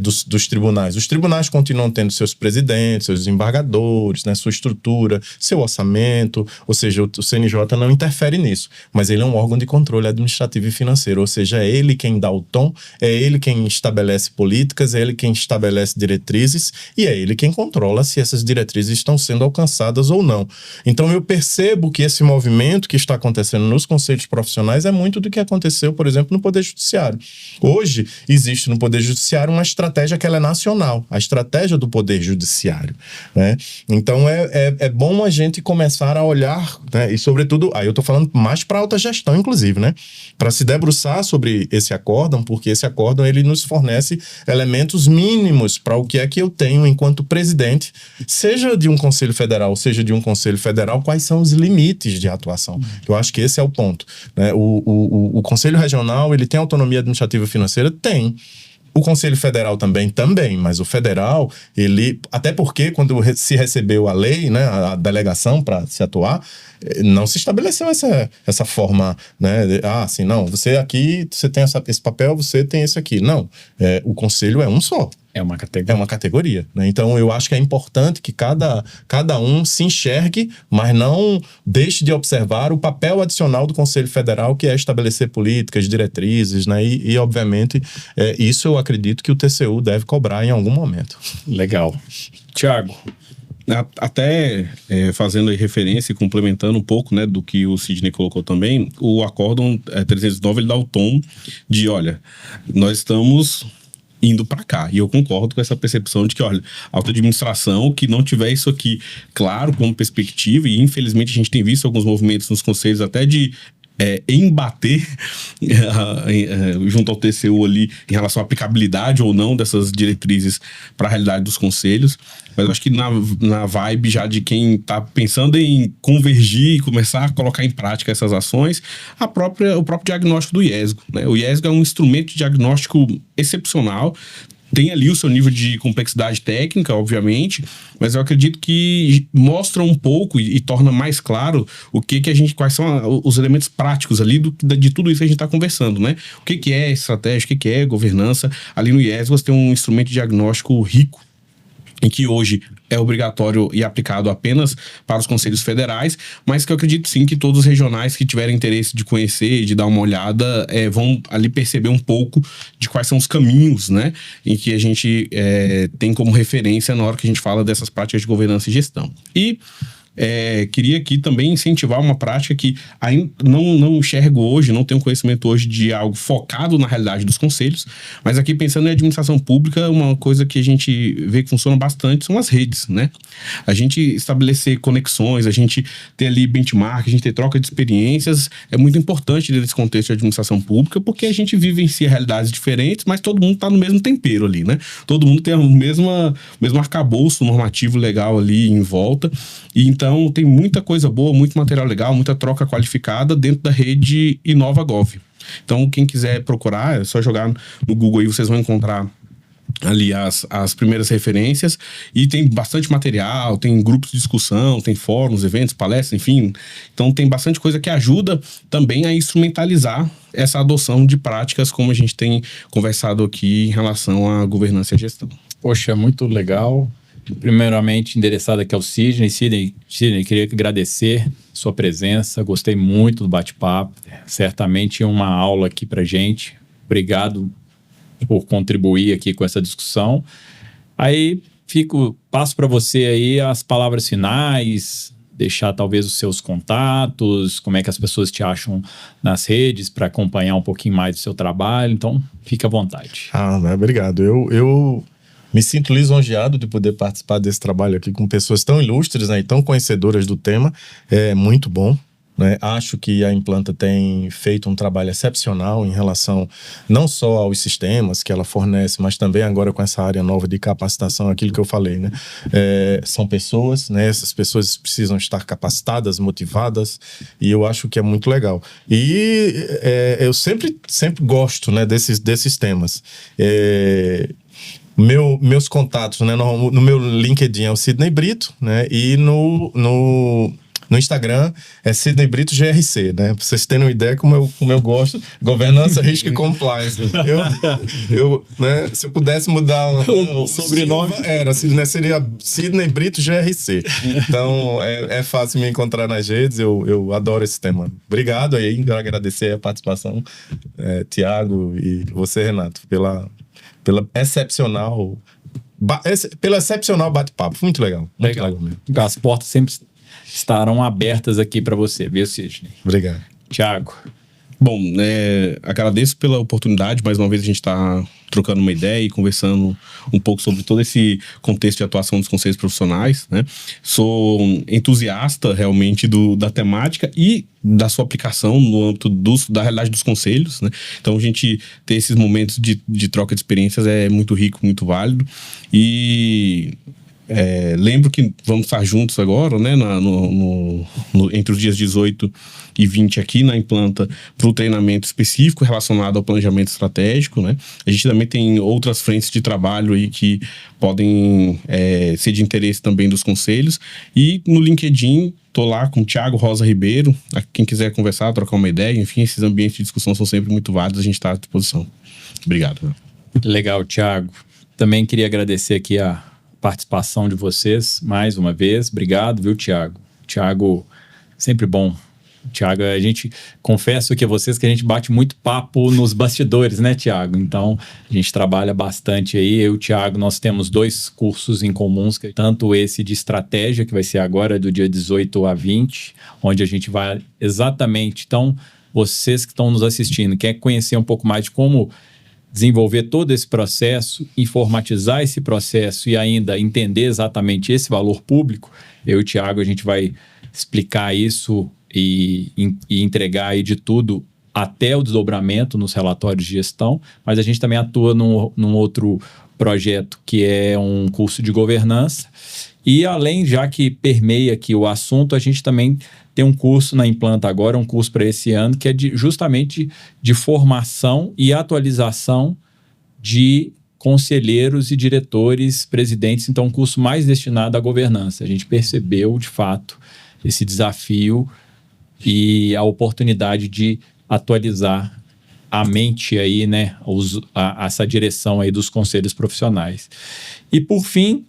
dos tribunais. Os tribunais continuam tendo seus presidentes, seus desembargadores, né, sua estrutura, seu orçamento, ou seja, o CNJ não interfere nisso, mas ele é um órgão de controle administrativo e financeiro, ou seja, é ele quem dá o tom, é ele quem estabelece políticas, é ele quem estabelece diretrizes e é ele quem controla se essas diretrizes estão sendo alcançadas ou não. Então eu percebo que esse movimento que está acontecendo nos conselhos profissionais é muito do que aconteceu, por exemplo, no Poder Judiciário. Hoje existe no Poder Judiciário uma estratégia que ela é nacional, a estratégia do Poder Judiciário, né? Então é bom a gente começar a olhar, né? E sobretudo, aí eu estou falando mais para alta gestão, inclusive, né? Para se debruçar sobre esse acórdão, porque esse acórdão ele nos fornece elementos mínimos para o que é que eu tenho enquanto presidente, seja de um Conselho Federal, seja de um Conselho Federal, quais são os limites de atuação. Eu acho que esse é o ponto, né? O Conselho Regional, ele tem autonomia administrativa e financeira? Tem. O Conselho Federal também, mas o federal, ele... Até porque quando se recebeu a lei, né, a delegação para se atuar, não se estabeleceu essa forma, né? Assim, não, você aqui, você tem esse papel, você tem esse aqui. Não, o Conselho é um só. É uma categoria. É uma categoria, né? Então, eu acho que é importante que cada um se enxergue, mas não deixe de observar o papel adicional do Conselho Federal, que é estabelecer políticas, diretrizes, né? E obviamente, isso eu acredito que o TCU deve cobrar em algum momento. Legal. Tiago. Até fazendo aí referência e complementando um pouco, né, do que o Sidney colocou também, o acórdão 309 ele dá o tom de, olha, nós estamos indo para cá. E eu concordo com essa percepção de que, olha, a auto-administração que não tiver isso aqui claro como perspectiva, e infelizmente a gente tem visto alguns movimentos nos conselhos até de embater junto ao TCU ali em relação à aplicabilidade ou não dessas diretrizes para a realidade dos conselhos, mas eu acho que na vibe já de quem está pensando em convergir e começar a colocar em prática essas ações, o próprio diagnóstico do IESGO, né? O IESGO é um instrumento de diagnóstico excepcional. Tem ali o seu nível de complexidade técnica, obviamente, mas eu acredito que mostra um pouco e torna mais claro quais são os elementos práticos ali de tudo isso que a gente está conversando, né? O que é estratégia, o que é governança. Ali no IESGO você tem um instrumento de diagnóstico rico, em que hoje é obrigatório e aplicado apenas para os conselhos federais, mas que eu acredito sim que todos os regionais que tiverem interesse de conhecer e de dar uma olhada vão ali perceber um pouco de quais são os caminhos, né, em que a gente tem como referência na hora que a gente fala dessas práticas de governança e gestão. E queria aqui também incentivar uma prática que ainda não enxergo hoje, não tenho conhecimento hoje de algo focado na realidade dos conselhos, mas aqui pensando em administração pública, uma coisa que a gente vê que funciona bastante são as redes, né? A gente estabelecer conexões, a gente ter ali benchmark, a gente ter troca de experiências, é muito importante nesse contexto de administração pública, porque a gente vivencia realidades diferentes, mas todo mundo está no mesmo tempero ali, né? Todo mundo tem o mesmo arcabouço normativo legal ali em volta, e então tem muita coisa boa, muito material legal, muita troca qualificada dentro da rede InovaGov. Então quem quiser procurar, é só jogar no Google aí, vocês vão encontrar ali as primeiras referências, e tem bastante material, tem grupos de discussão, tem fóruns, eventos, palestras, enfim. Então tem bastante coisa que ajuda também a instrumentalizar essa adoção de práticas, como a gente tem conversado aqui em relação à governança e à gestão. Poxa, muito legal. Primeiramente, endereçado aqui ao Sidney. Sidney, queria agradecer sua presença, gostei muito do bate-papo, certamente uma aula aqui pra gente. Obrigado por contribuir aqui com essa discussão. Aí, passo para você aí as palavras finais, deixar talvez os seus contatos, como é que as pessoas te acham nas redes para acompanhar um pouquinho mais do seu trabalho. Então, fique à vontade. Obrigado. Eu me sinto lisonjeado de poder participar desse trabalho aqui com pessoas tão ilustres, né, e tão conhecedoras do tema. É muito bom, né? Acho que a Implanta tem feito um trabalho excepcional em relação não só aos sistemas que ela fornece, mas também agora com essa área nova de capacitação, aquilo que eu falei, né? São pessoas, né? Essas pessoas precisam estar capacitadas, motivadas, e eu acho que é muito legal. E eu sempre gosto, né, desses temas. Meus contatos, né, no meu LinkedIn é o Sidney Brito, né, e no Instagram é Sidney Brito GRC, né, pra vocês terem uma ideia como eu gosto, governança, risco e compliance. Né, se eu pudesse mudar o sobrenome, seria Sidney Brito GRC. Então, é fácil me encontrar nas redes, eu adoro esse tema. Obrigado aí, quero agradecer a participação, Tiago, e você, Renato, pelo excepcional bate-papo. Muito legal. Muito legal mesmo. As portas sempre estarão abertas aqui para você, viu, Sidney? Obrigado. Tiago. Bom, agradeço pela oportunidade. Mais uma vez a gente está trocando uma ideia e conversando um pouco sobre todo esse contexto de atuação dos conselhos profissionais, né? Sou entusiasta realmente da temática e da sua aplicação no âmbito da realidade dos conselhos, né? Então a gente ter esses momentos de troca de experiências é muito rico, muito válido. E lembro que vamos estar juntos agora, né, entre os dias 18 e 20 aqui na Implanta para o treinamento específico relacionado ao planejamento estratégico, né? A gente também tem outras frentes de trabalho aí que podem ser de interesse também dos conselhos. E no LinkedIn tô lá com o Thiago Rosa Ribeiro. Quem quiser conversar, trocar uma ideia, enfim, esses ambientes de discussão são sempre muito válidos, a gente está à disposição. Obrigado. Legal, Thiago. Também queria agradecer aqui a participação de vocês mais uma vez. Obrigado, viu, Thiago? Thiago, sempre bom. Thiago, a gente confesso aqui a vocês que a gente bate muito papo nos bastidores, né, Thiago? Então, a gente trabalha bastante aí. Eu e o Thiago, nós temos 2 cursos em comuns, tanto esse de estratégia, que vai ser agora do dia 18 a 20, onde a gente vai exatamente... Então, vocês que estão nos assistindo, quer conhecer um pouco mais de como desenvolver todo esse processo, informatizar esse processo e ainda entender exatamente esse valor público, eu e o Thiago, a gente vai explicar isso e entregar aí de tudo até o desdobramento nos relatórios de gestão, mas a gente também atua num outro projeto que é um curso de governança. E além, já que permeia aqui o assunto, a gente também tem um curso na Implanta agora, um curso para esse ano, que é justamente de formação e atualização de conselheiros e diretores, presidentes. Então, um curso mais destinado à governança. A gente percebeu, de fato, esse desafio e a oportunidade de atualizar a mente aí, né, essa direção aí dos conselhos profissionais. E por fim,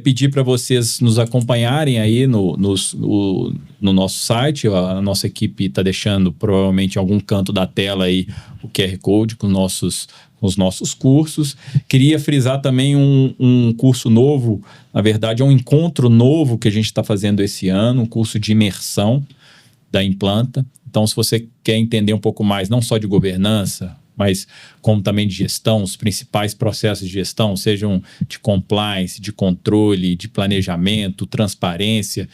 pedir para vocês nos acompanharem aí no nosso site. A nossa equipe está deixando provavelmente em algum canto da tela aí o QR Code com os nossos cursos. Queria frisar também um curso novo, na verdade é um encontro novo que a gente está fazendo esse ano, um curso de imersão da Implanta. Então, se você quer entender um pouco mais, não só de governança, mas como também de gestão, os principais processos de gestão, sejam de compliance, de controle, de planejamento, transparência,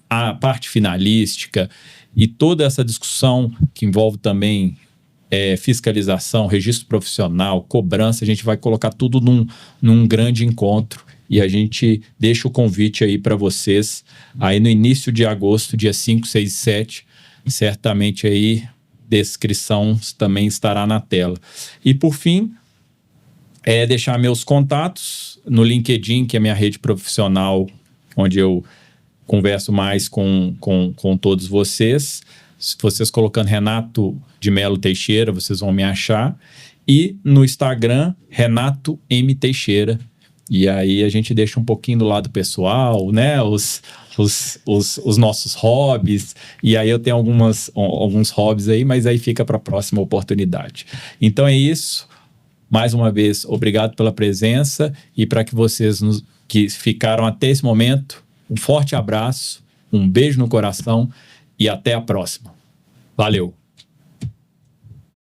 a parte finalística e toda essa discussão que envolve também fiscalização, registro profissional, cobrança, a gente vai colocar tudo num grande encontro. E a gente deixa o convite aí para vocês, aí no início de agosto, dia 5, 6 e 7, certamente aí descrição também estará na tela. E por fim, deixar meus contatos no LinkedIn, que é a minha rede profissional, onde eu converso mais com todos vocês. Se vocês colocando Renato de Melo Teixeira, vocês vão me achar. E no Instagram, Renato M. Teixeira. E aí a gente deixa um pouquinho do lado pessoal, né? Os nossos hobbies. E aí eu tenho alguns hobbies aí, mas aí fica para a próxima oportunidade. Então é isso. Mais uma vez, obrigado pela presença. E para que vocês que ficaram até esse momento, um forte abraço, um beijo no coração e até a próxima. Valeu!